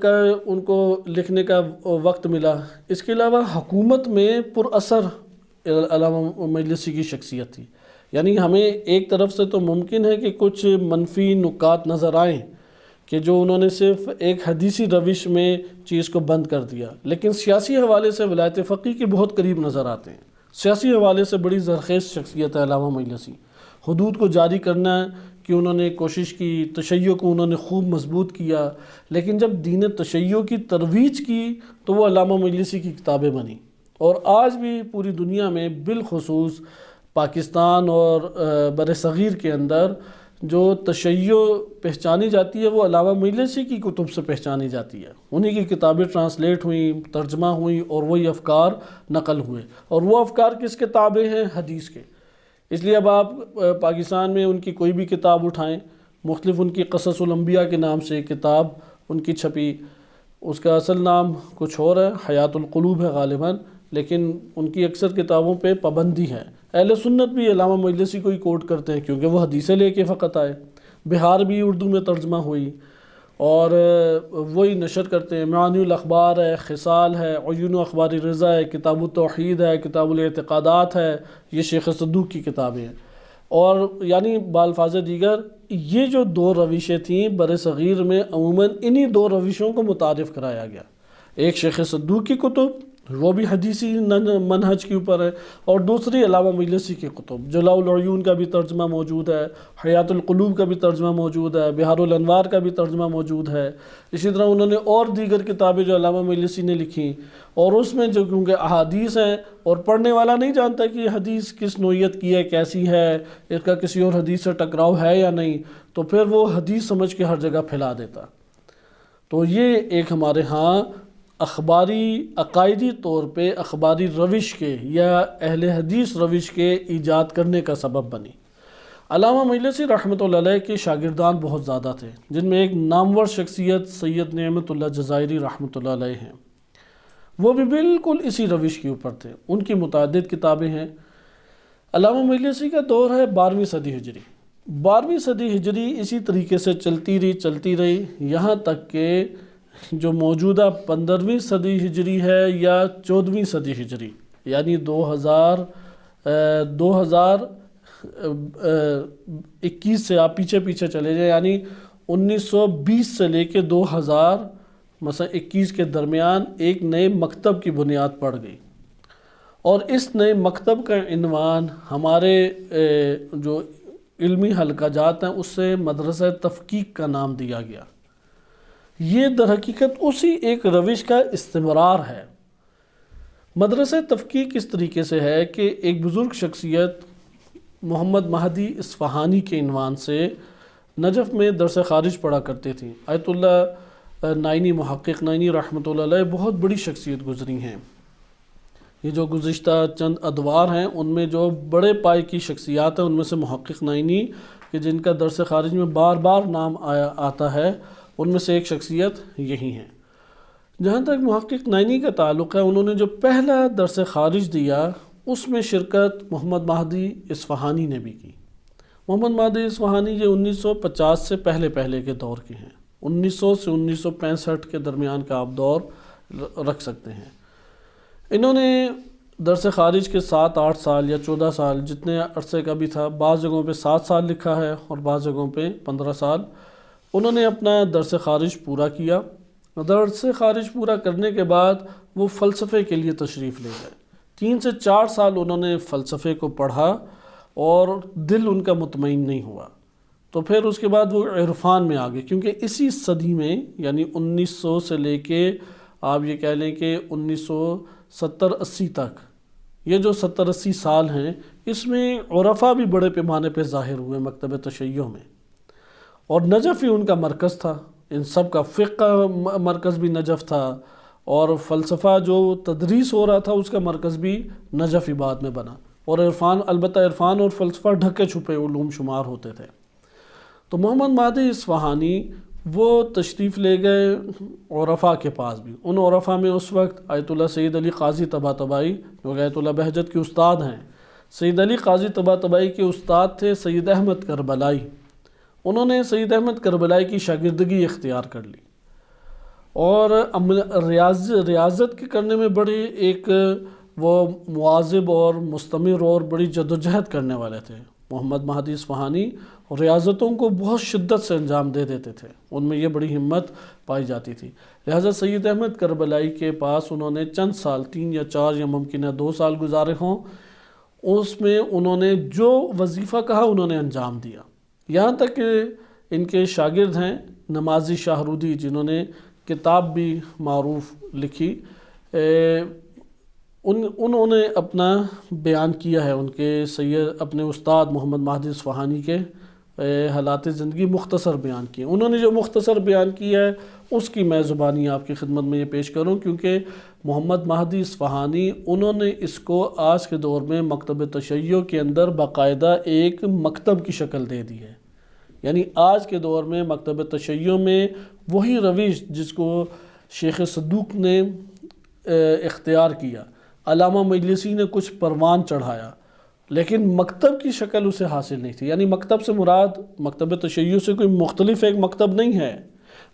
کا ان کو لکھنے کا وقت ملا، اس کے علاوہ حکومت میں پر اثر علامہ مجلسی کی شخصیت تھی، یعنی ہمیں ایک طرف سے تو ممکن ہے کہ کچھ منفی نکات نظر آئیں کہ جو انہوں نے صرف ایک حدیثی روش میں چیز کو بند کر دیا، لیکن سیاسی حوالے سے ولایت فقیہ کے بہت قریب نظر آتے ہیں، سیاسی حوالے سے بڑی زرخیز شخصیت ہے علامہ مجلسی۔ حدود کو جاری کرنا کہ انہوں نے کوشش کی، تشیع کو انہوں نے خوب مضبوط کیا، لیکن جب دین تشیع کی ترویج کی تو وہ علامہ مجلسی کی کتابیں بنیں، اور آج بھی پوری دنیا میں بالخصوص پاکستان اور بر صغیر کے اندر جو تشیع پہچانی جاتی ہے وہ علامہ مجلسی کی کتب سے پہچانی جاتی ہے، انہی کی کتابیں ٹرانسلیٹ ہوئیں، ترجمہ ہوئیں، اور وہی افکار نقل ہوئے، اور وہ افکار کس کے تابع ہیں؟ حدیث کے۔ اس لیے اب آپ پاکستان میں ان کی کوئی بھی کتاب اٹھائیں، مختلف ان کی قصص الانبیاء کے نام سے کتاب ان کی چھپی، اس کا اصل نام کچھ اور ہے، حیات القلوب ہے غالباً، لیکن ان کی اکثر کتابوں پہ پابندی ہے۔ اہل سنت بھی علامہ مجلسی کو ہی کوٹ کرتے ہیں کیونکہ وہ حدیثیں لے کے فقط آئے۔ بہار بھی اردو میں ترجمہ ہوئی اور وہی نشر کرتے ہیں۔ معانی الاخبار ہے، خصال ہے، عیون اخبار رضا ہے، کتاب التوحید ہے، کتاب الاعتقادات ہے، یہ شیخ صدوق کی کتابیں ہیں۔ اور یعنی بالفاظ دیگر یہ جو دو روشیں تھیں بر صغیر میں عموماً انہی دو روشوں کو متعارف کرایا گیا، ایک شیخ صدوق کی کتب، وہ بھی حدیثی منہج کے اوپر ہے، اور دوسری علامہ مجلسی کی کتب، جلاء العیون کا بھی ترجمہ موجود ہے، حیات القلوب کا بھی ترجمہ موجود ہے، بحار الانوار کا بھی ترجمہ موجود ہے۔ اسی طرح انہوں نے اور دیگر کتابیں جو علامہ مجلسی نے لکھیں، اور اس میں جو کیونکہ احادیث ہیں اور پڑھنے والا نہیں جانتا کہ یہ حدیث کس نوعیت کی ہے، کیسی ہے، اس کا کسی اور حدیث سے ٹکراؤ ہے یا نہیں، تو پھر وہ حدیث سمجھ کے ہر جگہ پھیلا دیتا۔ تو یہ ایک ہمارے ہاں اخباری عقائدی طور پہ اخباری روش کے یا اہل حدیث روش کے ایجاد کرنے کا سبب بنی۔ علامہ مجلسی رحمۃ اللہ علیہ کے شاگردان بہت زیادہ تھے، جن میں ایک نامور شخصیت سید نعمت اللہ جزائری رحمۃ اللہ علیہ ہیں۔ وہ بھی بالکل اسی روش کے اوپر تھے، ان کی متعدد کتابیں ہیں۔ علامہ مجلسی کا دور ہے 12ویں صدی ہجری۔ 12ویں صدی ہجری اسی طریقے سے چلتی رہی یہاں تک کہ جو موجودہ 15ویں صدی ہجری ہے یا 14ویں صدی ہجری، یعنی 2021 سے آپ پیچھے چلے جائیں، یعنی 1920 سے لے کے 2021 کے درمیان ایک نئے مکتب کی بنیاد پڑ گئی، اور اس نئے مکتب کا عنوان ہمارے جو علمی حلقہ جات ہیں اس سے مدرسہ تفقیق کا نام دیا گیا۔ یہ در حقیقت اسی ایک روش کا استمرار ہے۔ مدرسہ تفقیق اس طریقے سے ہے کہ ایک بزرگ شخصیت محمد مہدی اصفہانی کے عنوان سے نجف میں درس خارج پڑھا کرتے تھیں۔ آیت اللہ نائنی، محقق نائنی رحمۃ اللہ علیہ بہت بڑی شخصیت گزری ہیں۔ یہ جو گزشتہ چند ادوار ہیں ان میں جو بڑے پائے کی شخصیات ہیں ان میں سے محقق نائنی کہ جن کا درس خارج میں بار بار نام آتا ہے، ان میں سے ایک شخصیت یہی ہیں۔ جہاں تک محقق نائنی کا تعلق ہے، انہوں نے جو پہلا درس خارج دیا اس میں شرکت محمد مہدی اصفہانی نے بھی کی۔ محمد مہدی اصفہانی یہ 1950 سے پہلے کے دور کے ہیں، 1900 سے 1965 کے درمیان کا آپ دور رکھ سکتے ہیں۔ انہوں نے درس خارج کے 7-8 سال یا 14 سال جتنے عرصے کا بھی تھا، بعض جگہوں پہ 7 سال لکھا ہے اور بعض جگہوں پہ 15 سال، انہوں نے اپنا درس خارج پورا کیا۔ درس خارج پورا کرنے کے بعد وہ فلسفے کے لیے تشریف لے گئے۔ 3 سے 4 سال انہوں نے فلسفے کو پڑھا اور دل ان کا مطمئن نہیں ہوا، تو پھر اس کے بعد وہ عرفان میں آ گئے، کیونکہ اسی صدی میں یعنی 1900 سے لے کے آپ یہ کہہ لیں کہ 1970-80 تک، یہ جو 70-80 سال ہیں اس میں عرفا بھی بڑے پیمانے پہ ظاہر ہوئے مکتب تشیع میں، اور نجف ہی ان کا مرکز تھا، ان سب کا فقہ مرکز بھی نجف تھا، اور فلسفہ جو تدریس ہو رہا تھا اس کا مرکز بھی نجف ہی بعد میں بنا، اور عرفان، البتہ عرفان اور فلسفہ ڈھکے چھپے علوم شمار ہوتے تھے۔ تو محمد مہدی اصفہانی وہ تشریف لے گئے عرفا کے پاس بھی۔ ان عرفا میں اس وقت آیت اللہ سید علی قاضی طباطبائی جو آیت اللہ بہجت کے استاد ہیں، سید علی قاضی طباطبائی کے استاد تھے سید احمد کربلائی۔ انہوں نے سید احمد کربلائی کی شاگردگی اختیار کر لی، اور ریاضت کے کرنے میں بڑے ایک وہ مواظب اور مستمر اور بڑی جدوجہد کرنے والے تھے۔ محمد مہدی اصفہانی ریاضتوں کو بہت شدت سے انجام دے دیتے تھے، ان میں یہ بڑی ہمت پائی جاتی تھی۔ لہٰذا سید احمد کربلائی کے پاس انہوں نے چند سال، 3 یا 4 یا ممکن ہے 2 سال گزارے ہوں، اس میں انہوں نے جو وظیفہ کہا انہوں نے انجام دیا۔ یہاں تک کہ ان کے شاگرد ہیں نمازی شاہرودی، جنہوں نے کتاب بھی معروف لکھی، انہوں نے اپنا بیان کیا ہے، ان کے اپنے استاد محمد مہدی اصفہانی کے حالات زندگی مختصر بیان کیے۔ انہوں نے جو مختصر بیان کیا ہے اس کی میں زبانی آپ کی خدمت میں یہ پیش کروں، کیونکہ محمد مہدی اصفہانی انہوں نے اس کو آج کے دور میں مکتب تشیع کے اندر باقاعدہ ایک مکتب کی شکل دے دی ہے۔ یعنی آج کے دور میں مکتب تشیع میں وہی روش جس کو شیخ صدوق نے اختیار کیا، علامہ مجلسی نے کچھ پروان چڑھایا، لیکن مکتب کی شکل اسے حاصل نہیں تھی۔ یعنی مکتب سے مراد مکتب تشیع سے کوئی مختلف ایک مکتب نہیں ہے،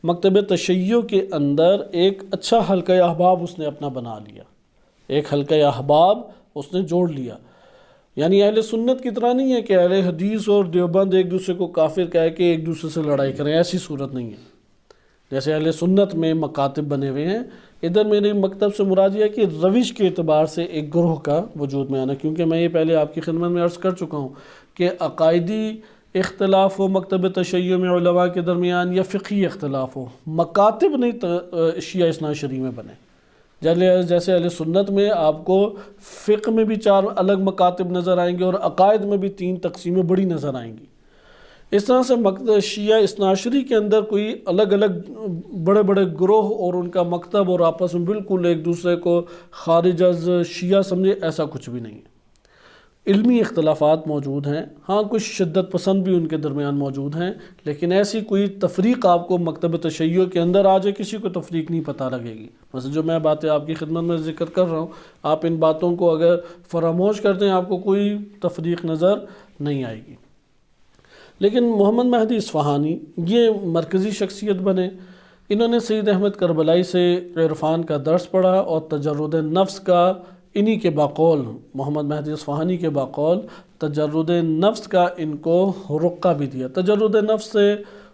مکتب تشیع کے اندر ایک اچھا حلقہ احباب اس نے اپنا بنا لیا، ایک حلقہ احباب اس نے جوڑ لیا۔ یعنی اہل سنت کی طرح نہیں ہے کہ اہل حدیث اور دیوبند ایک دوسرے کو کافر کہہ کے ایک دوسرے سے لڑائی کریں، ایسی صورت نہیں ہے۔ جیسے اہل سنت میں مکاتب بنے ہوئے ہیں، ادھر میرے مکتب سے مراد یہ ہے کہ روش کے اعتبار سے ایک گروہ کا وجود میں آنا، کیونکہ میں یہ پہلے آپ کی خدمت میں عرض کر چکا ہوں کہ عقائدی اختلاف ہو مکتب تشیع میں علماء کے درمیان یا فقہی اختلاف ہو، مکاتب نہیں شیعہ اثنا عشری میں بنے۔ جیسے اہل سنت میں آپ کو فقہ میں بھی 4 الگ مکاتب نظر آئیں گے اور عقائد میں بھی 3 تقسیمیں بڑی نظر آئیں گی۔ اس طرح سے شیعہ اثنا عشری کے اندر کوئی الگ الگ بڑے بڑے گروہ اور ان کا مکتب اور آپس میں بالکل ایک دوسرے کو خارج از شیعہ سمجھے، ایسا کچھ بھی نہیں ہے۔ علمی اختلافات موجود ہیں، ہاں کچھ شدت پسند بھی ان کے درمیان موجود ہیں، لیکن ایسی کوئی تفریق آپ کو مکتب تشیع کے اندر آ جائے کسی کو تفریق نہیں پتہ لگے گی۔ مثلا جو میں باتیں آپ کی خدمت میں ذکر کر رہا ہوں، آپ ان باتوں کو اگر فراموش کرتے ہیں آپ کو کوئی تفریق نظر نہیں آئے گی۔ لیکن محمد مہدی اصفہانی یہ مرکزی شخصیت بنے، انہوں نے سید احمد کربلائی سے عرفان کا درس پڑھا اور تجرد نفس کا انہی کے باقول، محمد مہدی اصفہانی کے باقول تجرد نفس کا ان کو رقعہ بھی دیا۔ تجرد نفس سے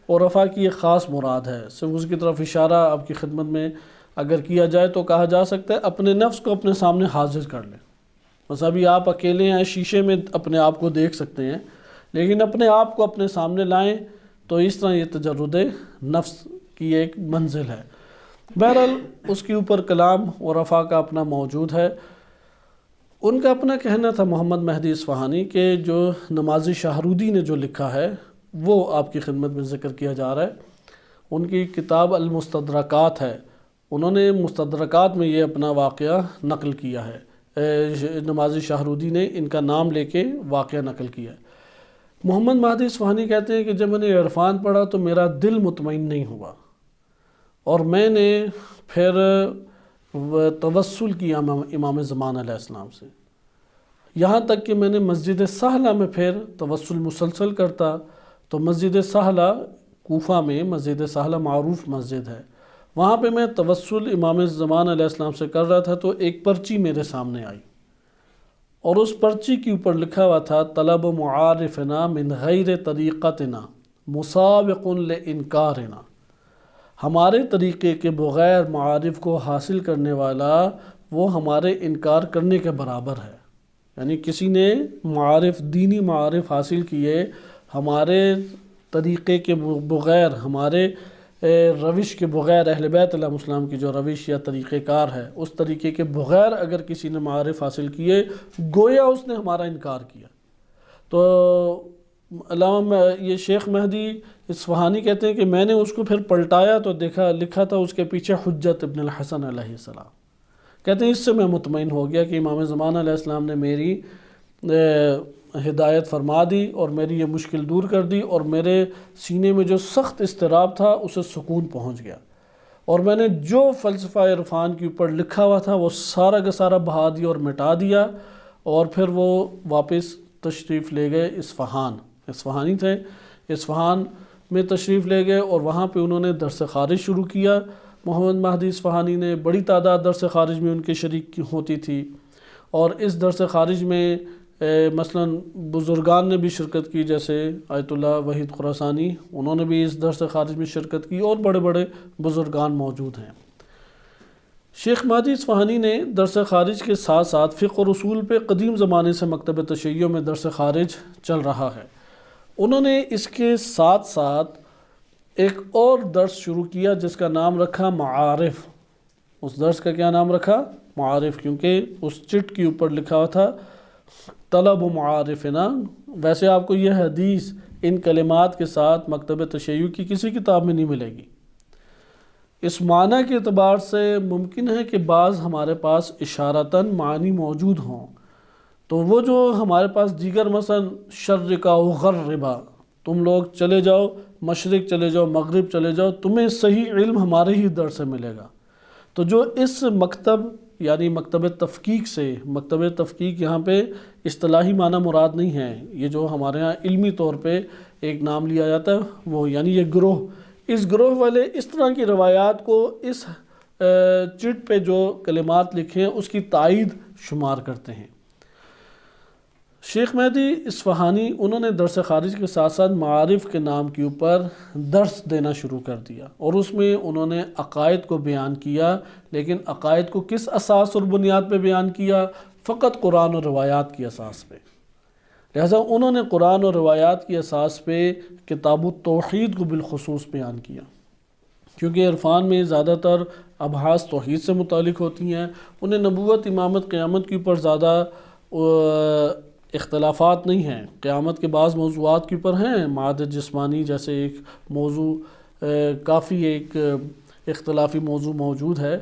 عرفاء کی ایک خاص مراد ہے، صرف اس کی طرف اشارہ آپ کی خدمت میں اگر کیا جائے تو کہا جا سکتا ہے اپنے نفس کو اپنے سامنے حاضر کر لیں۔ بس ابھی آپ اکیلے ہیں، شیشے میں اپنے آپ کو دیکھ سکتے ہیں، لیکن اپنے آپ کو اپنے سامنے لائیں تو اس طرح یہ تجرد نفس کی ایک منزل ہے۔ بہرحال اس کے اوپر کلام عرفاء کا اپنا موجود ہے۔ ان کا اپنا کہنا تھا محمد مہدی اصفہانی کہ جو نمازی شاہرودی نے جو لکھا ہے وہ آپ کی خدمت میں ذکر کیا جا رہا ہے۔ ان کی کتاب المستدرکات ہے، انہوں نے مستدرکات میں یہ اپنا واقعہ نقل کیا ہے، نمازی شاہرودی نے ان کا نام لے کے واقعہ نقل کیا ہے۔ محمد مہدی اصفہانی کہتے ہیں کہ جب میں نے عرفان پڑھا تو میرا دل مطمئن نہیں ہوا، اور میں نے پھر توسل کیا امام زمان علیہ السلام سے، یہاں تک کہ میں نے مسجد سہلہ میں پھر توسل مسلسل کرتا۔ تو مسجد سہلہ کوفہ میں مسجد سہلہ معروف مسجد ہے، وہاں پہ میں توسل امام زمان علیہ السلام سے کر رہا تھا تو ایک پرچی میرے سامنے آئی، اور اس پرچی کے اوپر لکھا ہوا تھا طلب معارفنا من غیر طریقتنا مسابق لانکارنا، ہمارے طریقے کے بغیر معارف کو حاصل کرنے والا وہ ہمارے انکار کرنے کے برابر ہے۔ یعنی کسی نے معارف، دینی معارف حاصل کیے ہمارے طریقے کے بغیر، ہمارے روش کے بغیر، اہل بیت علیہ السلام کی جو روش یا طریقہ کار ہے اس طریقے کے بغیر اگر کسی نے معارف حاصل کیے گویا اس نے ہمارا انکار کیا۔ تو علامہ یہ شیخ مہدی اصفہانی کہتے ہیں کہ میں نے اس کو پھر پلٹایا تو دیکھا لکھا تھا اس کے پیچھے حجت ابن الحسن علیہ السلام۔ کہتے ہیں اس سے میں مطمئن ہو گیا کہ امام زمان علیہ السلام نے میری ہدایت فرما دی اور میری یہ مشکل دور کر دی، اور میرے سینے میں جو سخت اضطراب تھا اسے سکون پہنچ گیا، اور میں نے جو فلسفہ عرفان کے اوپر لکھا ہوا تھا وہ سارا کا سارا بہا دیا اور مٹا دیا، اور پھر وہ واپس تشریف لے گئے اصفہان، اصفہانی تھے، اصفہان میں تشریف لے گئے اور وہاں پہ انہوں نے درس خارج شروع کیا۔ محمد مہدی اصفہانی نے بڑی تعداد درس خارج میں ان کے شریک ہوتی تھی، اور اس درس خارج میں مثلا بزرگان نے بھی شرکت کی، جیسے آیت اللہ وحید خراسانی، انہوں نے بھی اس درس خارج میں شرکت کی، اور بڑے بڑے بزرگان موجود ہیں۔ شیخ مہدی اصفہانی نے درس خارج کے ساتھ ساتھ فقہ اور اصول پہ قدیم زمانے سے مکتب تشیع میں درس خارج چل رہا ہے، انہوں نے اس کے ساتھ ساتھ ایک اور درس شروع کیا جس کا نام رکھا معارف۔ اس درس کا کیا نام رکھا؟ معارف، کیونکہ اس چٹ کے اوپر لکھا ہوا تھا طلب معارفنا۔ ویسے آپ کو یہ حدیث ان کلمات کے ساتھ مکتب تشیع کی کسی کتاب میں نہیں ملے گی۔ اس معنی کے اعتبار سے ممکن ہے کہ بعض ہمارے پاس اشارتاً معنی موجود ہوں، تو وہ جو ہمارے پاس دیگر مثلا شرقا و غربا، تم لوگ چلے جاؤ مشرق چلے جاؤ مغرب چلے جاؤ، تمہیں صحیح علم ہمارے ہی در سے ملے گا، تو جو اس مکتب یعنی مکتب تفقیق سے، مکتب تفقیق یہاں پہ اصطلاحی معنی مراد نہیں ہے، یہ جو ہمارے ہاں علمی طور پہ ایک نام لیا جاتا ہے وہ یعنی یہ گروہ، اس گروہ والے اس طرح کی روایات کو اس چٹ پہ جو کلمات لکھے ہیں اس کی تائید شمار کرتے ہیں۔ شیخ مہدی اصفہانی انہوں نے درس خارج کے ساتھ ساتھ معارف کے نام کے اوپر درس دینا شروع کر دیا، اور اس میں انہوں نے عقائد کو بیان کیا، لیکن عقائد کو کس اساس اور بنیاد پہ بیان کیا؟ فقط قرآن اور روایات کی اساس پہ۔ لہٰذا انہوں نے قرآن اور روایات کی اساس پہ کتاب التوحید کو بالخصوص بیان کیا، کیونکہ عرفان میں زیادہ تر ابحاث توحید سے متعلق ہوتی ہیں، انہیں نبوت، امامت، قیامت کے اوپر زیادہ اختلافات نہیں ہیں۔ قیامت کے بعض موضوعات کے اوپر ہیں، معاد جسمانی جیسے ایک موضوع کافی ایک اختلافی موضوع موجود ہے،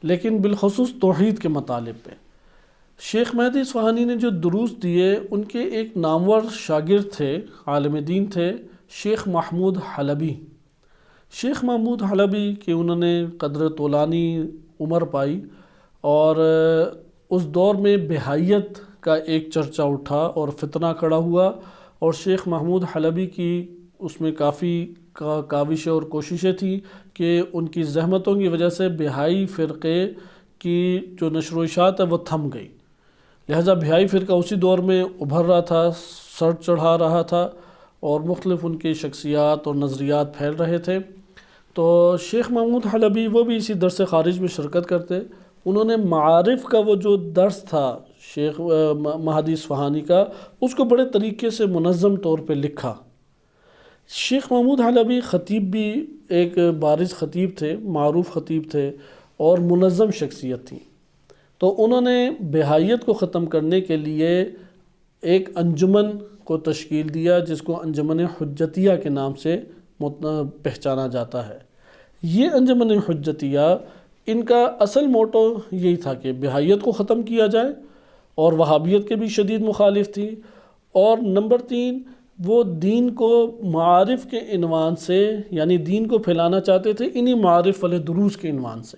لیکن بالخصوص توحید کے مطالب پہ شیخ مہدی اصفہانی نے جو دروس دیے، ان کے ایک نامور شاگرد تھے، عالم دین تھے، شیخ محمود حلبی۔ شیخ محمود حلبی کہ انہوں نے قدر طولانی عمر پائی، اور اس دور میں بہائیت کا ایک چرچا اٹھا اور فتنہ کھڑا ہوا، اور شیخ محمود حلبی کی اس میں کافی کاوشیں اور کوششیں تھیں کہ ان کی زحمتوں کی وجہ سے بہائی فرقے کی جو نشر و اشاعت ہے وہ تھم گئی۔ لہٰذا بہائی فرقہ اسی دور میں ابھر رہا تھا، سر چڑھا رہا تھا، اور مختلف ان کی شخصیات اور نظریات پھیل رہے تھے۔ تو شیخ محمود حلبی وہ بھی اسی درس خارج میں شرکت کرتے۔ انہوں نے معارف کا وہ جو درس تھا شیخ مہدی اصفہانی کا، اس کو بڑے طریقے سے منظم طور پہ لکھا۔ شیخ محمود حلبی خطیب بھی ایک بارز خطیب تھے، معروف خطیب تھے، اور منظم شخصیت تھی۔ تو انہوں نے بہائیت کو ختم کرنے کے لیے ایک انجمن کو تشکیل دیا، جس کو انجمن حجتیہ کے نام سے پہچانا جاتا ہے۔ یہ انجمن حجتیہ، ان کا اصل موٹو یہی تھا کہ بہائیت کو ختم کیا جائے، اور وہابیت کے بھی شدید مخالف تھی، اور نمبر 3 وہ دین کو معارف کے عنوان سے، یعنی دین کو پھیلانا چاہتے تھے انہی معارف والے دروس کے عنوان سے۔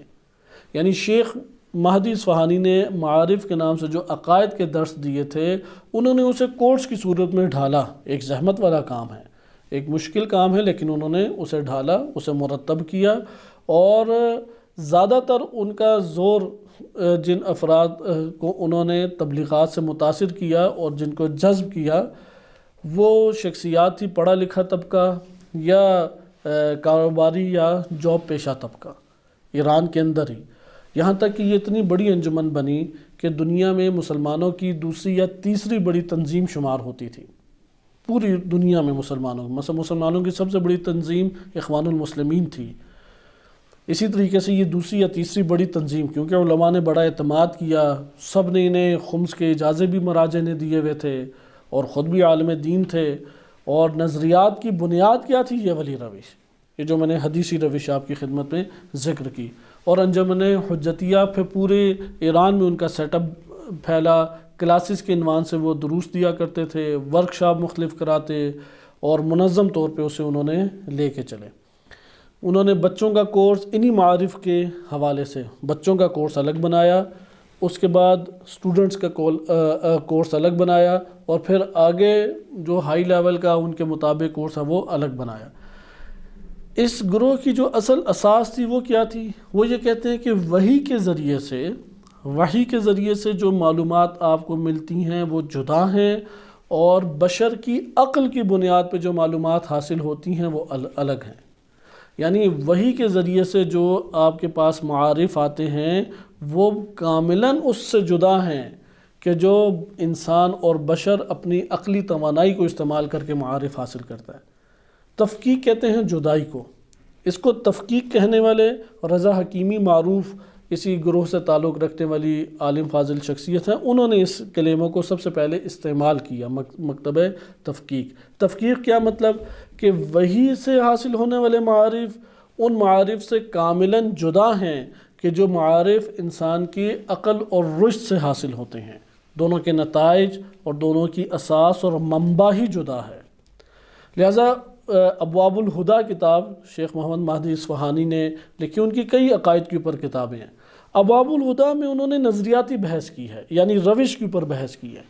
یعنی شیخ مہدی اصفہانی نے معارف کے نام سے جو عقائد کے درس دیے تھے، انہوں نے اسے کورس کی صورت میں ڈھالا۔ ایک زحمت والا کام ہے، ایک مشکل کام ہے، لیکن انہوں نے اسے ڈھالا، اسے مرتب کیا، اور زیادہ تر ان کا زور جن افراد کو انہوں نے تبلیغات سے متاثر کیا اور جن کو جذب کیا، وہ شخصیات تھی پڑھا لکھا طبقہ یا کاروباری یا جاب پیشہ طبقہ، ایران کے اندر ہی۔ یہاں تک کہ یہ اتنی بڑی انجمن بنی کہ دنیا میں مسلمانوں کی دوسری یا تیسری بڑی تنظیم شمار ہوتی تھی، پوری دنیا میں مسلمانوں، مثلا مسلمانوں کی سب سے بڑی تنظیم اخوان المسلمین تھی۔ اسی طریقے سے یہ دوسری یا تیسری بڑی تنظیم، کیونکہ علماء نے بڑا اعتماد کیا، سب نے انہیں خمس کے اجازے بھی مراجع نے دیے ہوئے تھے، اور خود بھی عالم دین تھے، اور نظریات کی بنیاد کیا تھی؟ یہ والی روش، یہ جو میں نے حدیثی روش آپ کی خدمت میں ذکر کی۔ اور انجمن حجتیہ پھر پورے ایران میں ان کا سیٹ اپ پھیلا، کلاسز کے عنوان سے وہ دروس دیا کرتے تھے، ورکشاپ مختلف کراتے، اور منظم طور پہ اسے انہوں نے لے کے چلے۔ انہوں نے بچوں کا کورس انہی معارف کے حوالے سے بچوں کا کورس الگ بنایا، اس کے بعد اسٹوڈنٹس کا کورس الگ بنایا، اور پھر آگے جو ہائی لیول کا ان کے مطابق کورس ہے وہ الگ بنایا۔ اس گروہ کی جو اصل اساس تھی وہ کیا تھی؟ وہ یہ کہتے ہیں کہ وحی کے ذریعے سے جو معلومات آپ کو ملتی ہیں وہ جدا ہیں، اور بشر کی عقل کی بنیاد پہ جو معلومات حاصل ہوتی ہیں وہ الگ ہیں۔ یعنی وحی کے ذریعے سے جو آپ کے پاس معارف آتے ہیں وہ کاملاً اس سے جدا ہیں کہ جو انسان اور بشر اپنی عقلی توانائی کو استعمال کر کے معارف حاصل کرتا ہے۔ تفکیک کہتے ہیں جدائی کو، اس کو تفکیک کہنے والے رضا حکیمی معروف اسی گروہ سے تعلق رکھنے والی عالم فاضل شخصیت ہیں، انہوں نے اس کلموں کو سب سے پہلے استعمال کیا، مکتبہ تفکیک۔ تفکیک کیا مطلب؟ کہ وحی سے حاصل ہونے والے معارف ان معارف سے کاملاً جدا ہیں کہ جو معارف انسان کی عقل اور رشد سے حاصل ہوتے ہیں، دونوں کے نتائج اور دونوں کی اساس اور منبع ہی جدا ہے۔ لہٰذا ابواب الہدیٰ کتاب شیخ محمد مہدی اصفہانی نے لکھی، ان کی کئی عقائد کے اوپر کتابیں ہیں۔ ابواب الہدیٰ میں انہوں نے نظریاتی بحث کی ہے، یعنی روش کے اوپر بحث کی ہے،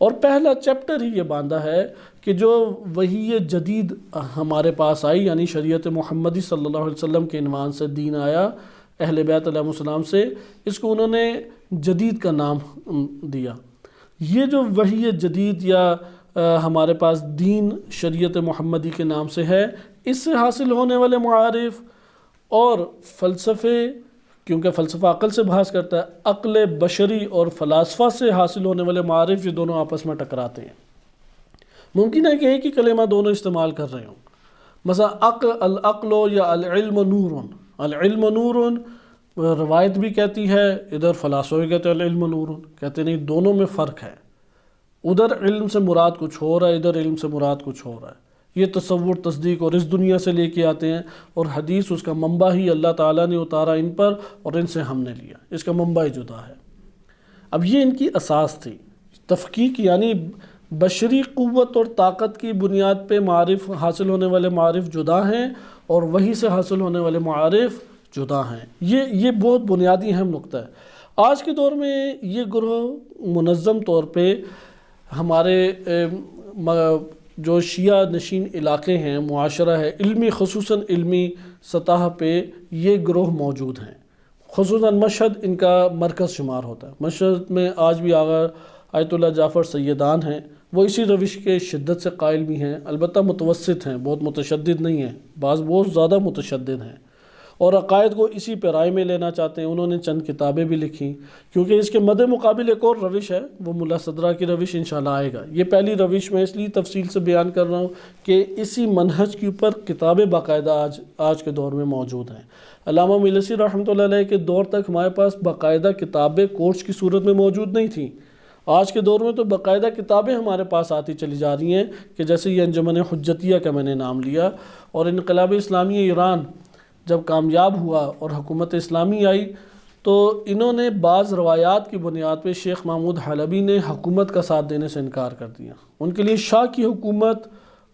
اور پہلا چیپٹر ہی یہ باندھا ہے کہ جو وحی جدید ہمارے پاس آئی، یعنی شریعت محمدی صلی اللہ علیہ وسلم کے عنوان سے دین آیا اہل بیت علیہ السلام سے، اس کو انہوں نے جدید کا نام دیا۔ یہ جو وحی جدید یا ہمارے پاس دین شریعت محمدی کے نام سے ہے، اس سے حاصل ہونے والے معارف اور فلسفے، کیونکہ فلسفہ عقل سے بحث کرتا ہے، عقل بشری اور فلاسفہ سے حاصل ہونے والے معارف، یہ دونوں آپس میں ٹکراتے ہیں۔ ممکن ہے کہ ایک ہی کلمہ دونوں استعمال کر رہے ہوں، مثلا العقل یا العلم نور، العلم نور روایت بھی کہتی ہے، ادھر فلاسفہ بھی کہتے ہیں العلم نور، کہتے نہیں، دونوں میں فرق ہے، ادھر علم سے مراد کچھ ہو رہا ہے، ادھر علم سے مراد کچھ ہو رہا ہے۔ یہ تصور تصدیق اور اس دنیا سے لے کے آتے ہیں، اور حدیث اس کا منبع ہی اللہ تعالیٰ نے اتارا ان پر اور ان سے ہم نے لیا، اس کا منبع ہی جدا ہے۔ اب یہ ان کی اساس تھی، تفکیک یعنی بشری قوت اور طاقت کی بنیاد پہ معارف حاصل ہونے والے معارف جدا ہیں، اور وہی سے حاصل ہونے والے معارف جدا ہیں۔ یہ بہت بنیادی اہم نقطہ ہے۔ آج کے دور میں یہ گروہ منظم طور پہ ہمارے جو شیعہ نشین علاقے ہیں، معاشرہ ہے، علمی خصوصاً علمی سطح پہ یہ گروہ موجود ہیں۔ خصوصاً مشہد ان کا مرکز شمار ہوتا ہے۔ مشہد میں آج بھی آغا آیت اللہ جعفر سیدان ہیں، وہ اسی روش کے شدت سے قائل بھی ہیں، البتہ متوسط ہیں، بہت متشدد نہیں ہیں، بعض بہت زیادہ متشدد ہیں، اور عقائد کو اسی پہ رائے میں لینا چاہتے ہیں۔ انہوں نے چند کتابیں بھی لکھی، کیونکہ اس کے مد مقابل ایک اور روش ہے، وہ ملا صدرہ کی روش انشاءاللہ آئے گا۔ یہ پہلی روش میں اس لیے تفصیل سے بیان کر رہا ہوں کہ اسی منہج کے اوپر کتابیں باقاعدہ آج کے دور میں موجود ہیں۔ علامہ مجلسی رحمۃ اللہ علیہ کے دور تک ہمارے پاس باقاعدہ کتابیں کورس کی صورت میں موجود نہیں تھیں۔ آج کے دور میں تو باقاعدہ کتابیں ہمارے پاس آتی چلی جا رہی ہیں، کہ جیسے یہ انجمن حجتیہ کا میں نے نام لیا، اور انقلاب اسلامی ایران جب کامیاب ہوا اور حکومت اسلامی آئی، تو انہوں نے بعض روایات کی بنیاد پہ شیخ محمود حلبی نے حکومت کا ساتھ دینے سے انکار کر دیا۔ ان کے لیے شاہ کی حکومت،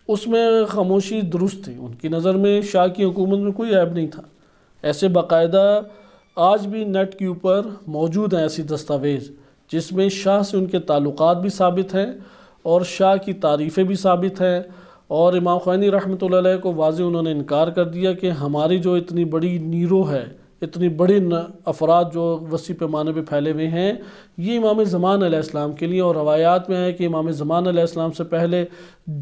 اس میں خاموشی درست تھی، ان کی نظر میں شاہ کی حکومت میں کوئی عیب نہیں تھا۔ ایسے باقاعدہ آج بھی نیٹ کے اوپر موجود ہیں ایسی دستاویز جس میں شاہ سے ان کے تعلقات بھی ثابت ہیں اور شاہ کی تعریفیں بھی ثابت ہیں، اور امام خمینی رحمۃ اللہ علیہ کو واضح انہوں نے انکار کر دیا کہ ہماری جو اتنی بڑی نیرو ہے، اتنی بڑی افراد جو وسیع پیمانے پہ پھیلے ہوئے ہیں، یہ امام زمان علیہ السلام کے لیے، اور روایات میں ہے کہ امام زمان علیہ السلام سے پہلے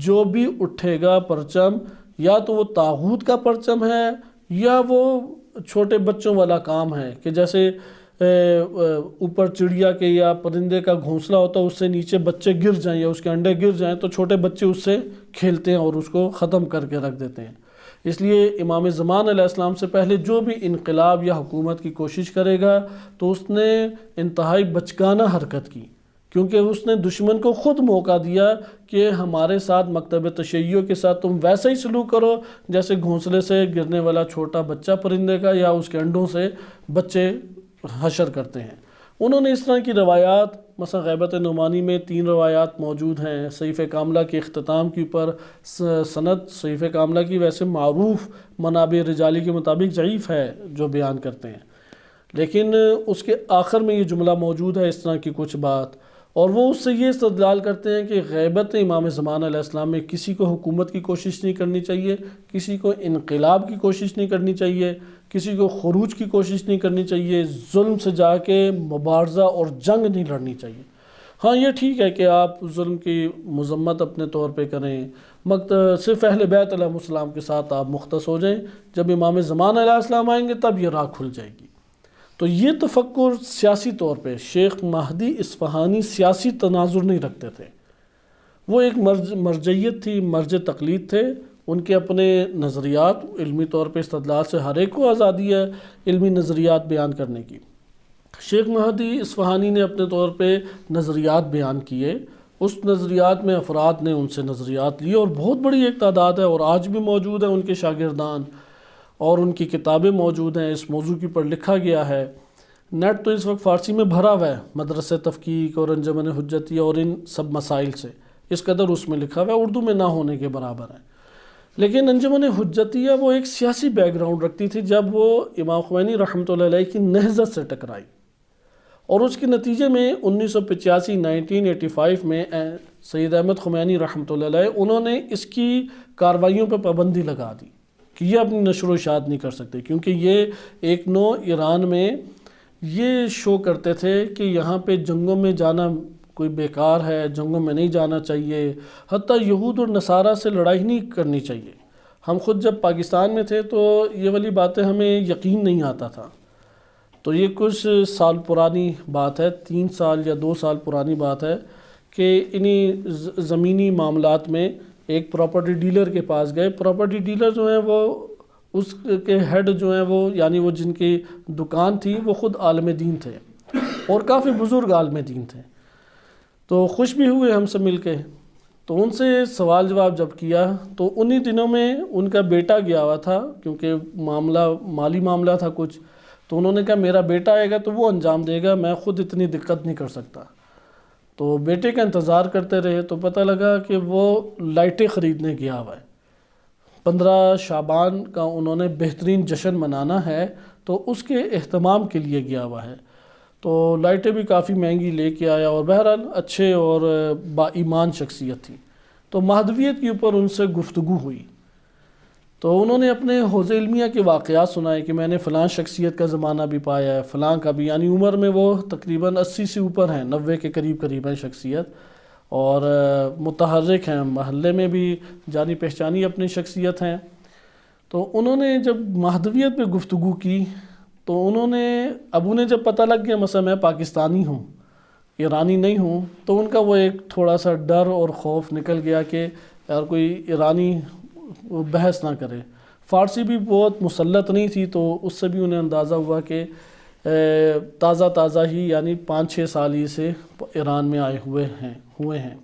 جو بھی اٹھے گا پرچم، یا تو وہ طاغوت کا پرچم ہے یا وہ چھوٹے بچوں والا کام ہے، کہ جیسے اوپر چڑیا کے یا پرندے کا گھونسلہ ہوتا ہے، اس سے نیچے بچے گر جائیں یا اس کے انڈے گر جائیں تو چھوٹے بچے اس سے کھیلتے ہیں اور اس کو ختم کر کے رکھ دیتے ہیں۔ اس لیے امام زمان علیہ السلام سے پہلے جو بھی انقلاب یا حکومت کی کوشش کرے گا تو اس نے انتہائی بچگانہ حرکت کی، کیونکہ اس نے دشمن کو خود موقع دیا کہ ہمارے ساتھ مکتب تشیع کے ساتھ تم ویسا ہی سلوک کرو جیسے گھونسلے سے گرنے والا چھوٹا بچہ پرندے کا یا اس کے انڈوں سے بچے حشر کرتے ہیں۔ انہوں نے اس طرح کی روایات، مثلا غیبت نعمانی میں 3 روایات موجود ہیں، صحیفہ کاملہ کے اختتام کے اوپر سند صحیفہ کاملہ کی ویسے معروف منابع رجالی کے مطابق ضعیف ہے جو بیان کرتے ہیں، لیکن اس کے آخر میں یہ جملہ موجود ہے، اس طرح کی کچھ بات، اور وہ اس سے یہ استدلال کرتے ہیں کہ غیبت امام زمان علیہ السلام میں کسی کو حکومت کی کوشش نہیں کرنی چاہیے، کسی کو انقلاب کی کوشش نہیں کرنی چاہیے، کسی کو خروج کی کوشش نہیں کرنی چاہیے، ظلم سے جا کے مبارزہ اور جنگ نہیں لڑنی چاہیے۔ ہاں یہ ٹھیک ہے کہ آپ ظلم کی مذمت اپنے طور پہ کریں، صرف اہل بیت علیہ السلام کے ساتھ آپ مختص ہو جائیں، جب امام زمان علیہ السلام آئیں گے تب یہ راہ کھل جائے گی۔ تو یہ تفکر سیاسی طور پہ شیخ مہدی اصفہانی سیاسی تناظر نہیں رکھتے تھے، وہ ایک مرجعیت تھی، مرجع تقلید تھے، ان کے اپنے نظریات، علمی طور پہ استدلال سے ہر ایک کو آزادی ہے علمی نظریات بیان کرنے کی۔ شیخ مہدی اصفہانی نے اپنے طور پہ نظریات بیان کیے، اس نظریات میں افراد نے ان سے نظریات لیے، اور بہت بڑی ایک تعداد ہے، اور آج بھی موجود ہیں ان کے شاگردان، اور ان کی کتابیں موجود ہیں، اس موضوع کے اوپر لکھا گیا ہے۔ نیٹ تو اس وقت فارسی میں بھرا ہوا ہے، مدرسہ تفکیک اور انجمن حجتیہ اور ان سب مسائل سے، اس قدر اس میں لکھا ہوا ہے، اردو میں نہ ہونے کے برابر ہے۔ لیکن انجمن حجتیہ وہ ایک سیاسی بیک گراؤنڈ رکھتی تھی جب وہ امام خمینی رحمۃ اللہ علیہ کی نہضت سے ٹکرائی، اور اس کے نتیجے میں 1985 میں سید احمد خمینی رحمۃ اللہ علیہ انہوں نے اس کی کاروائیوں پہ پابندی لگا دی کہ یہ اپنی نشر و اشاعت نہیں کر سکتے، کیونکہ یہ ایک نو ایران میں یہ شو کرتے تھے کہ یہاں پہ جنگوں میں جانا کوئی بیکار ہے، جنگوں میں نہیں جانا چاہیے، حتیٰ یہود اور نصارہ سے لڑائی نہیں کرنی چاہیے۔ ہم خود جب پاکستان میں تھے تو یہ والی باتیں ہمیں یقین نہیں آتا تھا۔ تو یہ کچھ سال پرانی بات ہے، 3 سال یا 2 سال پرانی بات ہے کہ انہی زمینی معاملات میں ایک پراپرٹی ڈیلر کے پاس گئے۔ پراپرٹی ڈیلر جو ہیں وہ اس کے ہیڈ جو ہیں وہ یعنی وہ جن کی دکان تھی وہ خود عالم دین تھے اور کافی بزرگ عالم دین تھے، تو خوش بھی ہوئے ہم سے مل کے۔ تو ان سے سوال جواب جب کیا تو انہی دنوں میں ان کا بیٹا گیا ہوا تھا، کیونکہ مالی معاملہ تھا کچھ، تو انہوں نے کہا میرا بیٹا آئے گا تو وہ انجام دے گا، میں خود اتنی دقت نہیں کر سکتا۔ تو بیٹے کا انتظار کرتے رہے تو پتہ لگا کہ وہ لائٹیں خریدنے گیا ہوا ہے۔ 15 شعبان کا انہوں نے بہترین جشن منانا ہے تو اس کے اہتمام کے لیے گیا ہوا ہے، تو لائٹیں بھی کافی مہنگی لے کے آیا، اور بہرحال اچھے اور با ایمان شخصیت تھی۔ تو مہدویت کے اوپر ان سے گفتگو ہوئی، تو انہوں نے اپنے حوض علمیہ کے واقعات سنائے کہ میں نے فلاں شخصیت کا زمانہ بھی پایا ہے، فلاں کا بھی، یعنی عمر میں وہ تقریباً 80 سے اوپر ہیں، 90 کے قریب ہیں شخصیت، اور متحرک ہیں، محلے میں بھی جانی پہچانی اپنی شخصیت ہیں۔ تو انہوں نے جب مہدویت پہ گفتگو کی تو انہیں جب پتہ لگ گیا مثلا میں پاکستانی ہوں، ایرانی نہیں ہوں، تو ان کا وہ ایک تھوڑا سا ڈر اور خوف نکل گیا کہ یار کوئی ایرانی بحث نہ کرے۔ فارسی بھی بہت مسلط نہیں تھی، تو اس سے بھی انہیں اندازہ ہوا کہ تازہ ہی یعنی 5-6 سال ہی سے ایران میں آئے ہوئے ہیں۔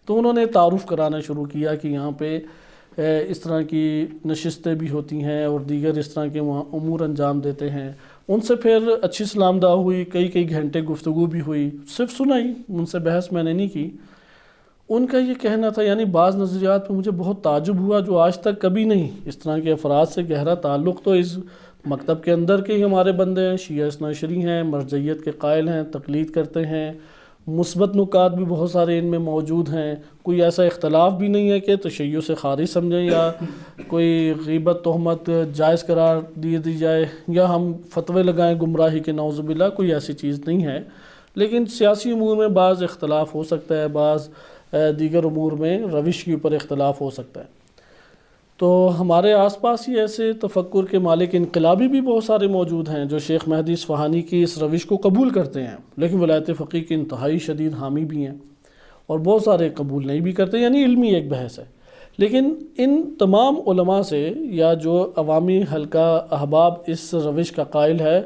تو انہوں نے تعارف کرانا شروع کیا کہ یہاں پہ اس طرح کی نشستیں بھی ہوتی ہیں اور دیگر اس طرح کے امور انجام دیتے ہیں۔ ان سے پھر اچھی سلام دعا ہوئی، کئی گھنٹے گفتگو بھی ہوئی، صرف سنائی، ان سے بحث میں نے نہیں کی۔ ان کا یہ کہنا تھا، یعنی بعض نظریات پہ مجھے بہت تعجب ہوا جو آج تک کبھی نہیں، اس طرح کے افراد سے گہرا تعلق تو اس مکتب کے اندر کے ہی ہمارے بندے ہیں، شیعہ اثنا عشری ہیں، مرجعیت کے قائل ہیں، تقلید کرتے ہیں، مثبت نکات بھی بہت سارے ان میں موجود ہیں، کوئی ایسا اختلاف بھی نہیں ہے کہ تشیع سے خارج سمجھیں یا کوئی غیبت تہمت جائز قرار دی جائے یا ہم فتوے لگائیں گمراہی کے، نعوذ باللہ، کوئی ایسی چیز نہیں ہے۔ لیکن سیاسی امور میں بعض اختلاف ہو سکتا ہے، بعض دیگر امور میں روش کے اوپر اختلاف ہو سکتا ہے۔ تو ہمارے آس پاس ہی ایسے تفکر کے مالک انقلابی بھی بہت سارے موجود ہیں جو شیخ مہدی اصفہانی کی اس روش کو قبول کرتے ہیں، لیکن ولایت فقیہ کے انتہائی شدید حامی بھی ہیں، اور بہت سارے قبول نہیں بھی کرتے، یعنی علمی ایک بحث ہے۔ لیکن ان تمام علماء سے یا جو عوامی حلقہ احباب اس روش کا قائل ہے،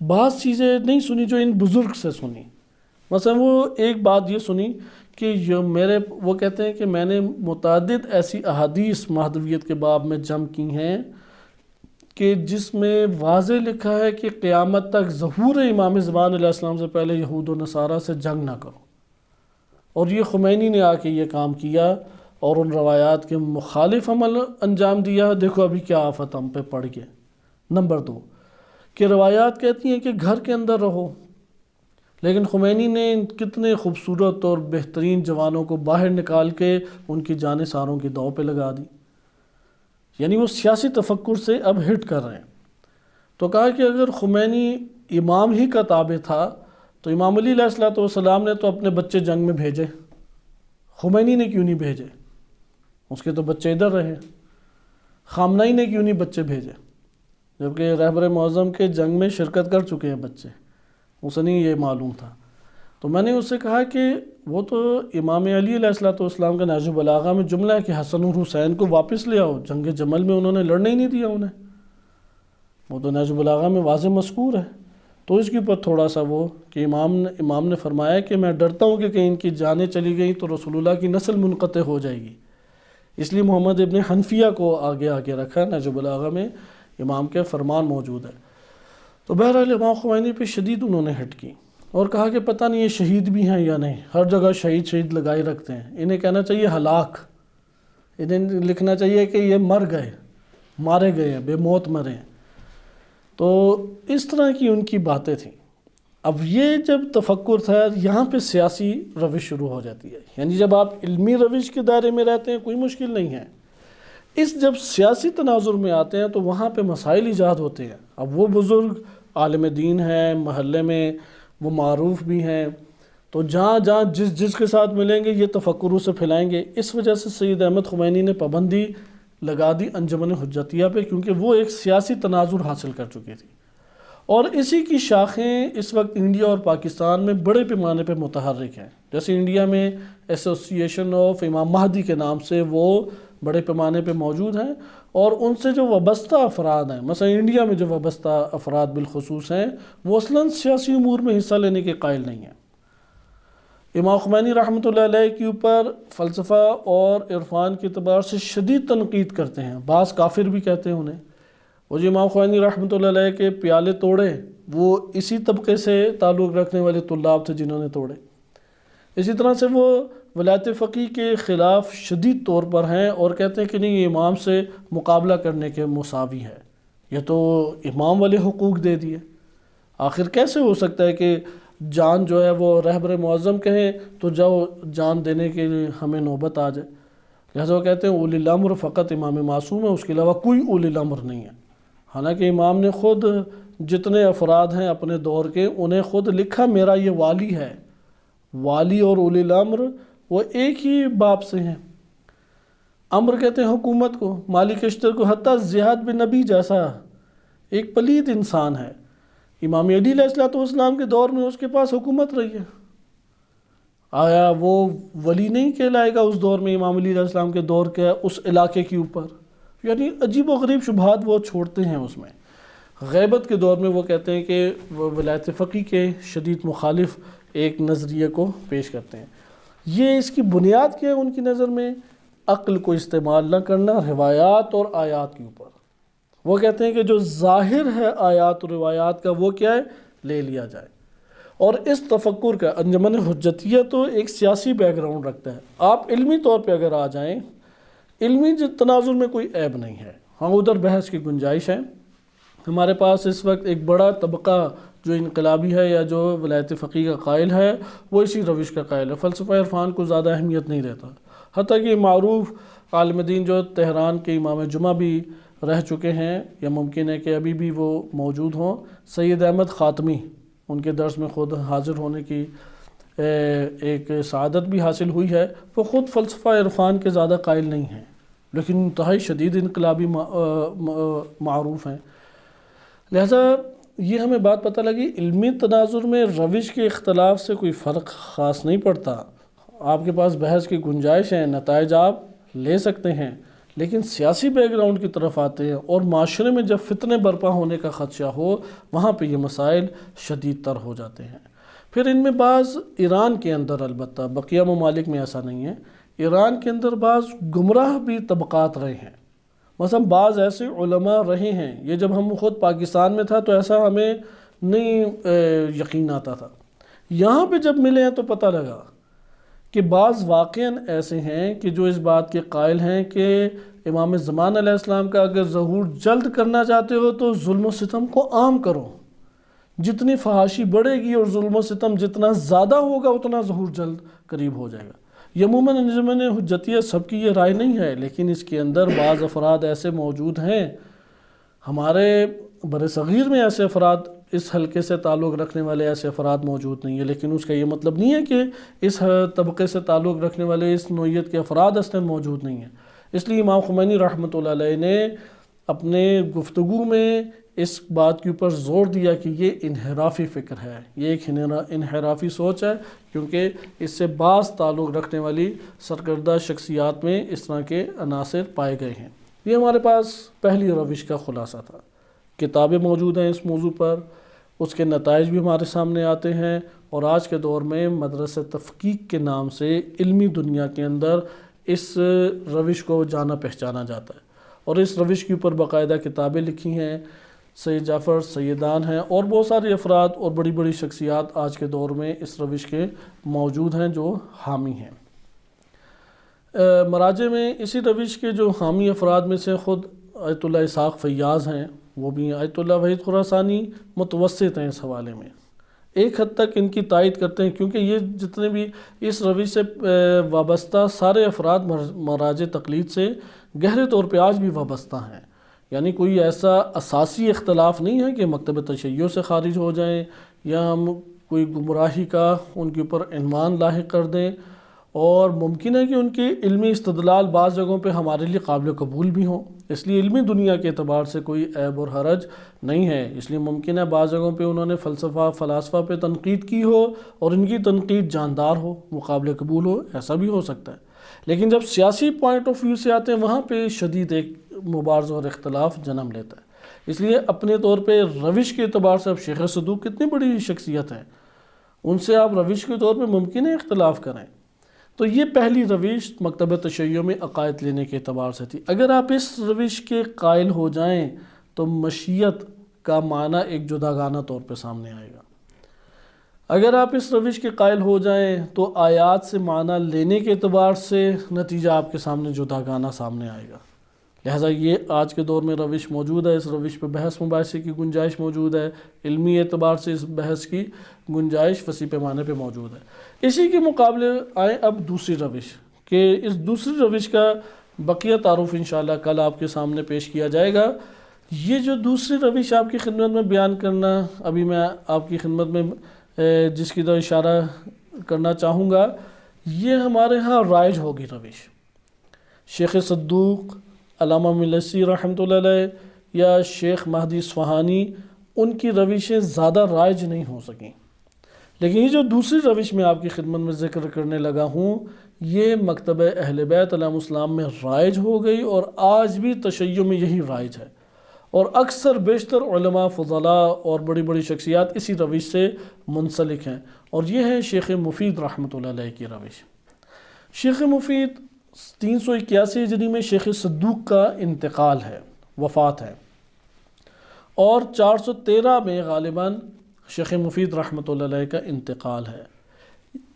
بعض چیزیں نہیں سنی جو ان بزرگ سے سنی۔ مثلا وہ ایک بات یہ سنی کہ وہ کہتے ہیں کہ میں نے متعدد ایسی احادیث مہدویت کے باب میں جمع کی ہیں کہ جس میں واضح لکھا ہے کہ قیامت تک ظہور امام زمان علیہ السلام سے پہلے یہود و نصارہ سے جنگ نہ کرو، اور یہ خمینی نے آ کے یہ کام کیا اور ان روایات کے مخالف عمل انجام دیا۔ دیکھو ابھی کیا آفت ہم پہ پڑ گئے۔ نمبر 2 کہ روایات کہتی ہیں کہ گھر کے اندر رہو، لیکن خمینی نے کتنے خوبصورت اور بہترین جوانوں کو باہر نکال کے ان کی جانیں ساروں کی داؤ پہ لگا دی، یعنی وہ سیاسی تفکر سے اب ہٹ کر رہے ہیں۔ تو کہا کہ اگر خمینی امام ہی کا تابع تھا تو امام علی علیہ السلام نے تو اپنے بچے جنگ میں بھیجے، خمینی نے کیوں نہیں بھیجے؟ اس کے تو بچے ادھر رہے۔ خامنہئی نے کیوں نہیں بچے بھیجے، جبکہ رہبر معظم کے جنگ میں شرکت کر چکے ہیں بچے؟ اسے نہیں یہ معلوم تھا۔ تو میں نے اس سے کہا کہ وہ تو امام علی علیہ السلام کا نہج البلاغہ میں جملہ ہے کہ حسن اور حسین کو واپس لے آؤ، جنگ جمل میں انہوں نے لڑنے ہی نہیں دیا انہیں، وہ تو نہج البلاغہ میں واضح مذکور ہے۔ تو اس کے اوپر تھوڑا سا وہ کہ امام نے فرمایا کہ میں ڈرتا ہوں کہ کہیں ان کی جانیں چلی گئیں تو رسول اللہ کی نسل منقطع ہو جائے گی، اس لیے محمد ابن حنفیہ کو آگے رکھا۔ نہج البلاغہ میں امام کے فرمان موجود ہے۔ تو بہرحال امام خمینی پہ شدید انہوں نے ہٹ کی اور کہا کہ پتہ نہیں یہ شہید بھی ہیں یا نہیں، ہر جگہ شہید لگائے رکھتے ہیں، انہیں کہنا چاہیے ہلاک، انہیں لکھنا چاہیے کہ یہ مارے گئے ہیں، بے موت مرے ہیں۔ تو اس طرح کی ان کی باتیں تھیں۔ اب یہ جب تفکر تھا، یہاں پہ سیاسی روش شروع ہو جاتی ہے، یعنی جب آپ علمی روش کے دائرے میں رہتے ہیں کوئی مشکل نہیں ہے، جب سیاسی تناظر میں آتے ہیں تو وہاں پہ مسائل ایجاد ہوتے ہیں۔ اب وہ بزرگ عالم دین ہیں، محلے میں وہ معروف بھی ہیں، تو تو جہاں جہاں جس کے ساتھ ملیں گے یہ تفکروں سے پھیلائیں گے۔ اس وجہ سے سید احمد خمینی نے پابندی لگا دی انجمن حجتیہ پہ، کیونکہ وہ ایک سیاسی تناظر حاصل کر چکی تھی، اور اسی کی شاخیں اس وقت انڈیا اور پاکستان میں بڑے پیمانے پہ متحرک ہیں۔ جیسے انڈیا میں ایسوسی ایشن آف امام مہدی کے نام سے وہ بڑے پیمانے پہ موجود ہیں، اور ان سے جو وابستہ افراد ہیں، مثلا انڈیا میں جو وابستہ افراد بالخصوص ہیں، وہ اصلاً سیاسی امور میں حصہ لینے کے قائل نہیں ہیں۔ امام خمینی رحمۃ اللہ علیہ کے اوپر فلسفہ اور عرفان کے اعتبار سے شدید تنقید کرتے ہیں، بعض کافر بھی کہتے ہیں انہیں۔ وہ جو امام خمینی رحمۃ اللہ علیہ کے پیالے توڑے، وہ اسی طبقے سے تعلق رکھنے والے طلاب تھے جنہوں نے توڑے۔ اسی طرح سے وہ ولایت فقیہ کے خلاف شدید طور پر ہیں اور کہتے ہیں کہ نہیں، یہ امام سے مقابلہ کرنے کے مساوی ہے، یہ تو امام والے حقوق دے دیے۔ آخر کیسے ہو سکتا ہے کہ جان جو ہے وہ رہبر معظم کہیں تو جاؤ جان دینے کے لیے ہمیں نوبت آ جائے؟ لہذا وہ کہتے ہیں اولی الامر فقط امام معصوم ہے، اس کے علاوہ کوئی اولی الامر نہیں ہے۔ حالانکہ امام نے خود جتنے افراد ہیں اپنے دور کے، انہیں خود لکھا میرا یہ والی ہے۔ والی اور اولی الامر وہ ایک ہی باپ سے ہیں۔ امر کہتے ہیں حکومت کو، مالک اشتر کو، حتیٰ زیاد بن نبی جیسا ایک پلید انسان ہے، امام علی علیہ السلام کے دور میں اس کے پاس حکومت رہی ہے، آیا وہ ولی نہیں کہلائے گا اس دور میں، امام علی علیہ السلام کے دور کے اس علاقے کے اوپر؟ یعنی عجیب و غریب شبہات وہ چھوڑتے ہیں اس میں۔ غیبت کے دور میں وہ کہتے ہیں کہ وہ ولایت فقیہ کے شدید مخالف ایک نظریے کو پیش کرتے ہیں۔ یہ اس کی بنیاد کیا ہے ان کی نظر میں؟ عقل کو استعمال نہ کرنا روایات اور آیات کے اوپر۔ وہ کہتے ہیں کہ جو ظاہر ہے آیات اور روایات کا وہ کیا ہے، لے لیا جائے۔ اور اس تفکر کا انجمن حجتیہ تو ایک سیاسی بیک گراؤنڈ رکھتا ہے۔ آپ علمی طور پہ اگر آ جائیں، علمی تناظر میں کوئی عیب نہیں ہے، ہاں ادھر بحث کی گنجائش ہے۔ ہمارے پاس اس وقت ایک بڑا طبقہ جو انقلابی ہے یا جو ولایت فقیہ کا قائل ہے، وہ اسی روش کا قائل ہے، فلسفہ عرفان کو زیادہ اہمیت نہیں دیتا۔ حتیٰ کہ معروف عالم دین جو تہران کے امام جمعہ بھی رہ چکے ہیں، یا ممکن ہے کہ ابھی بھی وہ موجود ہوں، سید احمد خاتمی، ان کے درس میں خود حاضر ہونے کی ایک سعادت بھی حاصل ہوئی ہے، وہ خود فلسفہ عرفان کے زیادہ قائل نہیں ہیں، لیکن انتہائی شدید انقلابی معروف ہیں۔ لہذا یہ ہمیں بات پتہ لگی، علمی تناظر میں روش کے اختلاف سے کوئی فرق خاص نہیں پڑتا۔ آپ کے پاس بحث کی گنجائش ہے، نتائج آپ لے سکتے ہیں، لیکن سیاسی بیک گراؤنڈ کی طرف آتے ہیں اور معاشرے میں جب فتنے برپا ہونے کا خدشہ ہو، وہاں پہ یہ مسائل شدید تر ہو جاتے ہیں۔ پھر ان میں بعض ایران کے اندر، البتہ بقیہ ممالک میں ایسا نہیں ہے، ایران کے اندر بعض گمراہ بھی طبقات رہے ہیں۔ مثلا بعض ایسے علماء رہے ہیں، یہ جب ہم خود پاکستان میں تھا تو ایسا ہمیں نہیں یقین آتا تھا، یہاں پہ جب ملے ہیں تو پتہ لگا کہ بعض واقعاً ایسے ہیں کہ جو اس بات کے قائل ہیں کہ امام زمان علیہ السلام کا اگر ظہور جلد کرنا چاہتے ہو تو ظلم و ستم کو عام کرو، جتنی فحاشی بڑھے گی اور ظلم و ستم جتنا زیادہ ہوگا اتنا ظہور جلد قریب ہو جائے گا۔ یہ عموماً انجمن حجتیہ سب کی یہ رائے نہیں ہے، لیکن اس کے اندر بعض افراد ایسے موجود ہیں، ہمارے بر صغیر میں ایسے افراد، اس حلقے سے تعلق رکھنے والے ایسے افراد موجود نہیں ہیں، لیکن اس کا یہ مطلب نہیں ہے کہ اس طبقے سے تعلق رکھنے والے اس نوعیت کے افراد اصلاً موجود نہیں ہیں۔ اس لیے امام خمینی رحمۃ اللہ علیہ نے اپنے گفتگو میں اس بات کے اوپر زور دیا کہ یہ انحرافی فکر ہے، یہ ایک انحرافی سوچ ہے، کیونکہ اس سے بعض تعلق رکھنے والی سرکردہ شخصیات میں اس طرح کے عناصر پائے گئے ہیں۔ یہ ہمارے پاس پہلی روش کا خلاصہ تھا۔ کتابیں موجود ہیں اس موضوع پر، اس کے نتائج بھی ہمارے سامنے آتے ہیں، اور آج کے دور میں مدرسہ تفقیق کے نام سے علمی دنیا کے اندر اس روش کو جانا پہچانا جاتا ہے، اور اس روش کے اوپر باقاعدہ کتابیں لکھی ہیں۔ سید جعفر سیدان ہیں اور بہت سارے افراد اور بڑی بڑی شخصیات آج کے دور میں اس روش کے موجود ہیں جو حامی ہیں۔ مراجع میں اسی روش کے جو حامی افراد میں سے خود آیت اللہ اسحاق فیاض ہیں، وہ بھی آیت اللہ وحید خراسانی متوسط ہیں اس حوالے میں، ایک حد تک ان کی تائید کرتے ہیں، کیونکہ یہ جتنے بھی اس روش سے وابستہ سارے افراد مراجع تقلید سے گہرے طور پہ آج بھی وابستہ ہیں، یعنی کوئی ایسا اساسی اختلاف نہیں ہے کہ مکتب تشیع سے خارج ہو جائیں یا ہم کوئی گمراہی کا ان کے اوپر عنوان لاحق کر دیں، اور ممکن ہے کہ ان کے علمی استدلال بعض جگہوں پہ ہمارے لیے قابل قبول بھی ہوں، اس لیے علمی دنیا کے اعتبار سے کوئی عیب اور حرج نہیں ہے۔ اس لیے ممکن ہے بعض جگہوں پہ انہوں نے فلاسفہ پہ تنقید کی ہو اور ان کی تنقید جاندار ہو، مقابل قبول ہو، ایسا بھی ہو سکتا ہے۔ لیکن جب سیاسی پوائنٹ آف ویو سے آتے ہیں وہاں پہ شدید ایک مبارزہ اور اختلاف جنم لیتا ہے۔ اس لیے اپنے طور پہ روش کے اعتبار سے اب شیخ صدوق کتنی بڑی شخصیت ہے، ان سے آپ روش کے طور پہ ممکن ہے اختلاف کریں۔ تو یہ پہلی روش مکتب تشیع میں عقائد لینے کے اعتبار سے تھی۔ اگر آپ اس روش کے قائل ہو جائیں تو مشیت کا معنی ایک جداگانہ طور پہ سامنے آئے گا۔ اگر آپ اس روش کے قائل ہو جائیں تو آیات سے معنی لینے کے اعتبار سے نتیجہ آپ کے سامنے جداگانہ سامنے آئے گا۔ لہٰذا یہ آج کے دور میں روش موجود ہے، اس روش پہ بحث مباحثے کی گنجائش موجود ہے، علمی اعتبار سے اس بحث کی گنجائش وسیع پیمانے پہ موجود ہے۔ اسی کے مقابلے آئیں اب دوسری روش، کہ اس دوسری روش کا بقیہ تعارف انشاءاللہ کل آپ کے سامنے پیش کیا جائے گا۔ یہ جو دوسری روش آپ کی خدمت میں بیان کرنا، ابھی میں آپ کی خدمت میں جس کی طرف اشارہ کرنا چاہوں گا، یہ ہمارے ہاں رائج ہوگی روش۔ شیخ صدوق، علامہ ملسی رحمۃ اللہ علیہ یا شیخ مہدی اصفہانی، ان کی روشیں زیادہ رائج نہیں ہو سکیں، لیکن یہ جو دوسری روش میں آپ کی خدمت میں ذکر کرنے لگا ہوں، یہ مکتبہ اہل بیت علیہم السلام میں رائج ہو گئی، اور آج بھی تشیع میں یہی رائج ہے، اور اکثر بیشتر علماء فضلاء اور بڑی بڑی شخصیات اسی روش سے منسلک ہیں، اور یہ ہے شیخ مفید رحمۃ اللہ علیہ کی روش۔ شیخ مفید 381 ہجری میں شیخ صدوق کا انتقال ہے، وفات ہے، اور 413 میں غالباً شیخ مفید رحمۃ اللہ علیہ کا انتقال ہے۔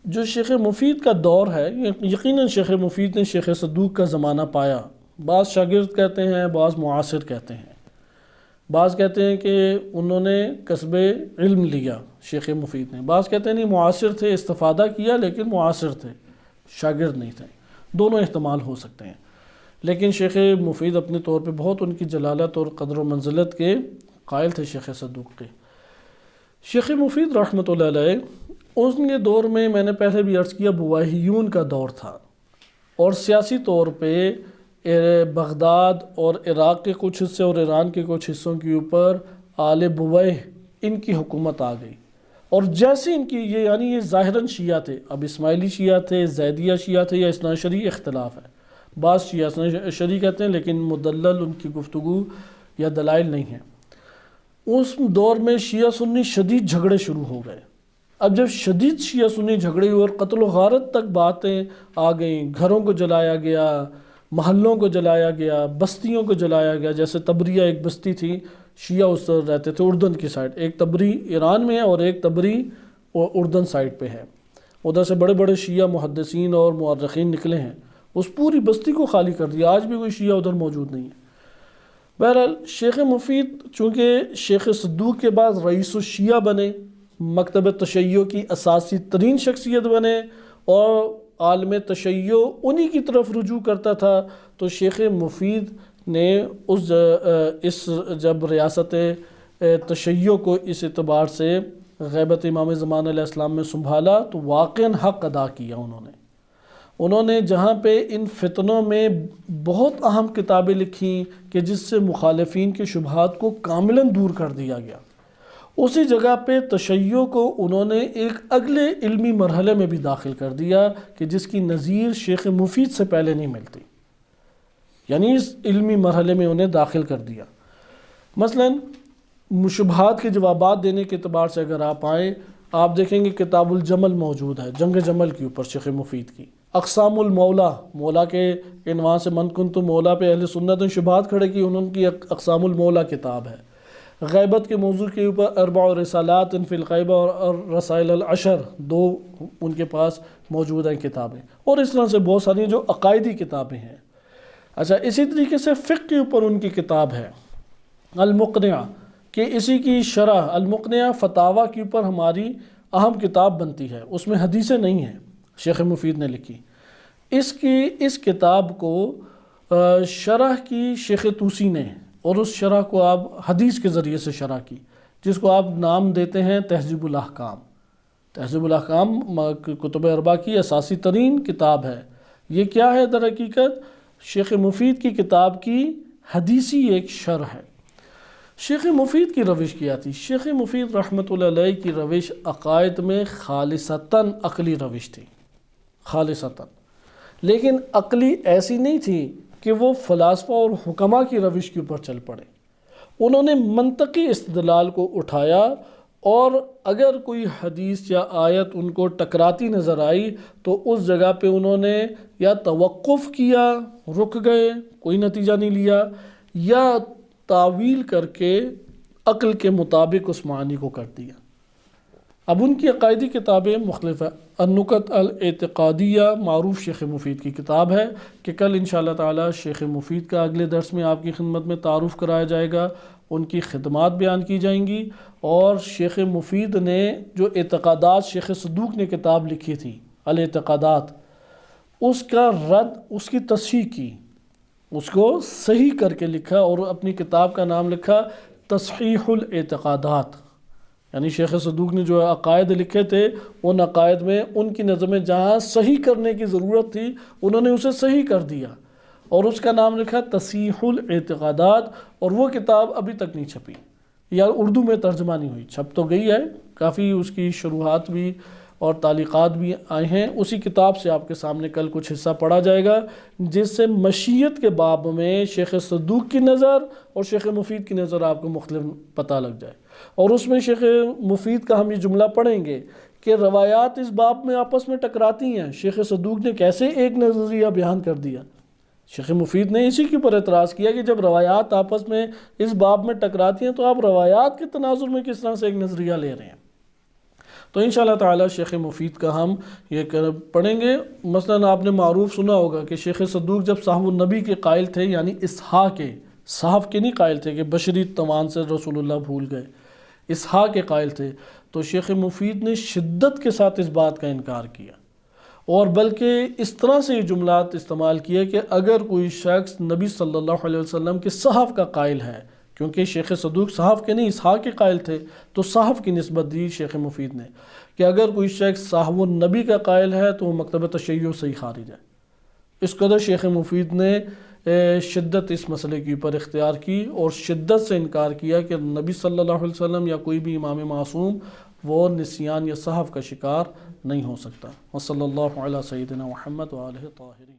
جو شیخ مفید کا دور ہے، یقیناً شیخ مفید نے شیخ صدوق کا زمانہ پایا۔ بعض شاگرد کہتے ہیں، بعض معاصر کہتے ہیں، بعض کہتے ہیں کہ انہوں نے کسب علم لیا شیخ مفید نے، بعض کہتے ہیں نہیں معاصر تھے، استفادہ کیا لیکن معاصر تھے، شاگرد نہیں تھے۔ دونوں احتمال ہو سکتے ہیں، لیکن شیخ مفید اپنے طور پہ بہت ان کی جلالت اور قدر و منزلت کے قائل تھے شیخ صدوق کے۔ شیخ مفید رحمۃ اللہ علیہ اس کے دور میں نے پہلے بھی عرض کیا بویہیون کا دور تھا، اور سیاسی طور پہ بغداد اور عراق کے کچھ حصے اور ایران کے کچھ حصوں کے اوپر آل بویہ ان کی حکومت آ گئی، اور جیسے ان کی یہ ظاہراً شیعہ تھے، اب اسماعیلی شیعہ تھے، زیدیہ شیعہ تھے یا اثنا عشری، اختلاف ہے، بعض شیعہ اثنا عشری کہتے ہیں لیکن مدلل ان کی گفتگو یا دلائل نہیں ہیں۔ اس دور میں شیعہ سنی شدید جھگڑے شروع ہو گئے۔ اب جب شدید شیعہ سنی جھگڑے ہوئے اور قتل و غارت تک باتیں آ گئیں، گھروں کو جلایا گیا، محلوں کو جلایا گیا، بستیوں کو جلایا گیا، جیسے تبریہ ایک بستی تھی، شیعہ اس طرح رہتے تھے اردن کی سائڈ، ایک تبری ایران میں ہے اور ایک تبری اردن سائڈ پہ ہے، ادھر سے بڑے بڑے شیعہ محدثین اور مورخین نکلے ہیں، اس پوری بستی کو خالی کر دیا، آج بھی کوئی شیعہ ادھر موجود نہیں ہے۔ بہرحال شیخ مفید چونکہ شیخ صدوق کے بعد رئیس الشیعہ بنے، مکتب تشیع کی اساسی ترین شخصیت بنے، اور عالم تشیع انہی کی طرف رجوع کرتا تھا، تو شیخ مفید نے جب ریاست تشیع کو اس اعتبار سے غیبت امام زمان علیہ السلام میں سنبھالا تو واقعاً حق ادا کیا۔ انہوں نے جہاں پہ ان فتنوں میں بہت اہم کتابیں لکھیں کہ جس سے مخالفین کے شبہات کو کاملاً دور کر دیا گیا، اسی جگہ پہ تشیع کو انہوں نے ایک اگلے علمی مرحلے میں بھی داخل کر دیا کہ جس کی نظیر شیخ مفید سے پہلے نہیں ملتی، یعنی اس علمی مرحلے میں انہیں داخل کر دیا۔ مثلاً شبہات کے جوابات دینے کے اعتبار سے اگر آپ آئیں، آپ دیکھیں گے کتاب الجمل موجود ہے، جنگ جمل کے اوپر شیخ مفید کی، اقسام المولا، مولا کے عنوان سے من کنت مولا پہ اہل سنت نے شبہات کھڑے کی، انہوں کی اقسام المولا کتاب ہے۔ غیبت کے موضوع کے اوپر اربع رسالات فی الغیبہ اور رسائل العشر، دو ان کے پاس موجود ہیں کتابیں، اور اس طرح سے بہت ساری جو عقائدی کتابیں ہیں۔ اچھا، اسی طریقے سے فقہ کے اوپر ان کی کتاب ہے المقنعہ، کہ اسی کی شرح المقنعہ فتاویٰ کے اوپر ہماری اہم کتاب بنتی ہے، اس میں حدیثیں نہیں ہیں، شیخ مفید نے لکھی۔ اس کتاب کو شرح کی شیخ طوسی نے، اور اس شرح کو آپ حدیث کے ذریعے سے شرح کی، جس کو آپ نام دیتے ہیں تہذیب الاحکام۔ تہذیب الاحکام کتب اربع کی اساسی ترین کتاب ہے۔ یہ کیا ہے در حقیقت؟ شیخ مفید کی کتاب کی حدیثی ایک شرح ہے۔ شیخ مفید کی روش کیا تھی؟ شیخ مفید رحمۃ اللہ علیہ کی روش عقائد میں خالصتاً عقلی روش تھی، خالصتاً، لیکن عقلی ایسی نہیں تھی کہ وہ فلاسفہ اور حکماء کی روش کے اوپر چل پڑے۔ انہوں نے منطقی استدلال کو اٹھایا، اور اگر کوئی حدیث یا آیت ان کو ٹکراتی نظر آئی تو اس جگہ پہ انہوں نے یا توقف کیا، رک گئے، کوئی نتیجہ نہیں لیا، یا تعویل کر کے عقل کے مطابق اس معنی کو کر دیا۔ اب ان کی عقائدی کتابیں مختلف ہیں۔ النکت الاعتقادیہ معروف شیخ مفید کی کتاب ہے کہ کل انشاءاللہ تعالی شیخ مفید کا اگلے درس میں آپ کی خدمت میں تعارف کرایا جائے گا، ان کی خدمات بیان کی جائیں گی، اور شیخ مفید نے جو اعتقادات شیخ صدوق نے کتاب لکھی تھی الاعتقادات، اس کا رد، اس کی تصحیح کی، اس کو صحیح کر کے لکھا، اور اپنی کتاب کا نام لکھا تصحیح الاعتقادات۔ یعنی شیخ صدوق نے جو عقائد لکھے تھے، ان عقائد میں ان کی نظر میں جہاں صحیح کرنے کی ضرورت تھی انہوں نے اسے صحیح کر دیا، اور اس کا نام لکھا تصحیح الاعتقادات، اور وہ کتاب ابھی تک نہیں چھپی، یا اردو میں ترجمہ نہیں ہوئی۔ چھپ تو گئی ہے، کافی اس کی شروحات بھی اور تعلیقات بھی آئے ہیں۔ اسی کتاب سے آپ کے سامنے کل کچھ حصہ پڑھا جائے گا، جس سے مشیت کے باب میں شیخ صدوق کی نظر اور شیخ مفید کی نظر آپ کو مختلف پتہ لگ جائے۔ اور اس میں شیخ مفید کا ہم یہ جملہ پڑھیں گے کہ روایات اس باب میں آپس میں ٹکراتی ہیں، شیخ صدوق نے کیسے ایک نظریہ بیان کر دیا۔ شیخ مفید نے اسی کے اوپر اعتراض کیا کہ جب روایات آپس میں اس باب میں ٹکراتی ہیں تو آپ روایات کے تناظر میں کس طرح سے ایک نظریہ لے رہے ہیں۔ تو انشاءاللہ تعالی شیخ مفید کا ہم یہ پڑھیں گے۔ مثلا آپ نے معروف سنا ہوگا کہ شیخ صدوق جب صاحب النبی کے قائل تھے، یعنی اسحاق کے، صحف کے نہیں قائل تھے کہ بشری توان سے رسول اللہ بھول گئے، اسحاق کے قائل تھے، تو شیخ مفید نے شدت کے ساتھ اس بات کا انکار کیا، اور بلکہ اس طرح سے یہ جملات استعمال کیے کہ اگر کوئی شخص نبی صلی اللہ علیہ وسلم کے صحف کا قائل ہے، کیونکہ شیخ صدوق صحف کے نہیں اسحاق کے قائل تھے، تو صحف کی نسبت دی شیخ مفید نے کہ اگر کوئی شخص صاحب النبی کا قائل ہے تو وہ مکتب تشیع سے ہی خارج ہے۔ اس قدر شیخ مفید نے شدت اس مسئلے کے اوپر اختیار کی اور شدت سے انکار کیا کہ نبی صلی اللہ علیہ وسلم یا کوئی بھی امام معصوم وہ نسیان یا سہو کا شکار نہیں ہو سکتا۔ وصلی اللہ علی سیدنا محمد وآلہ طاہرین۔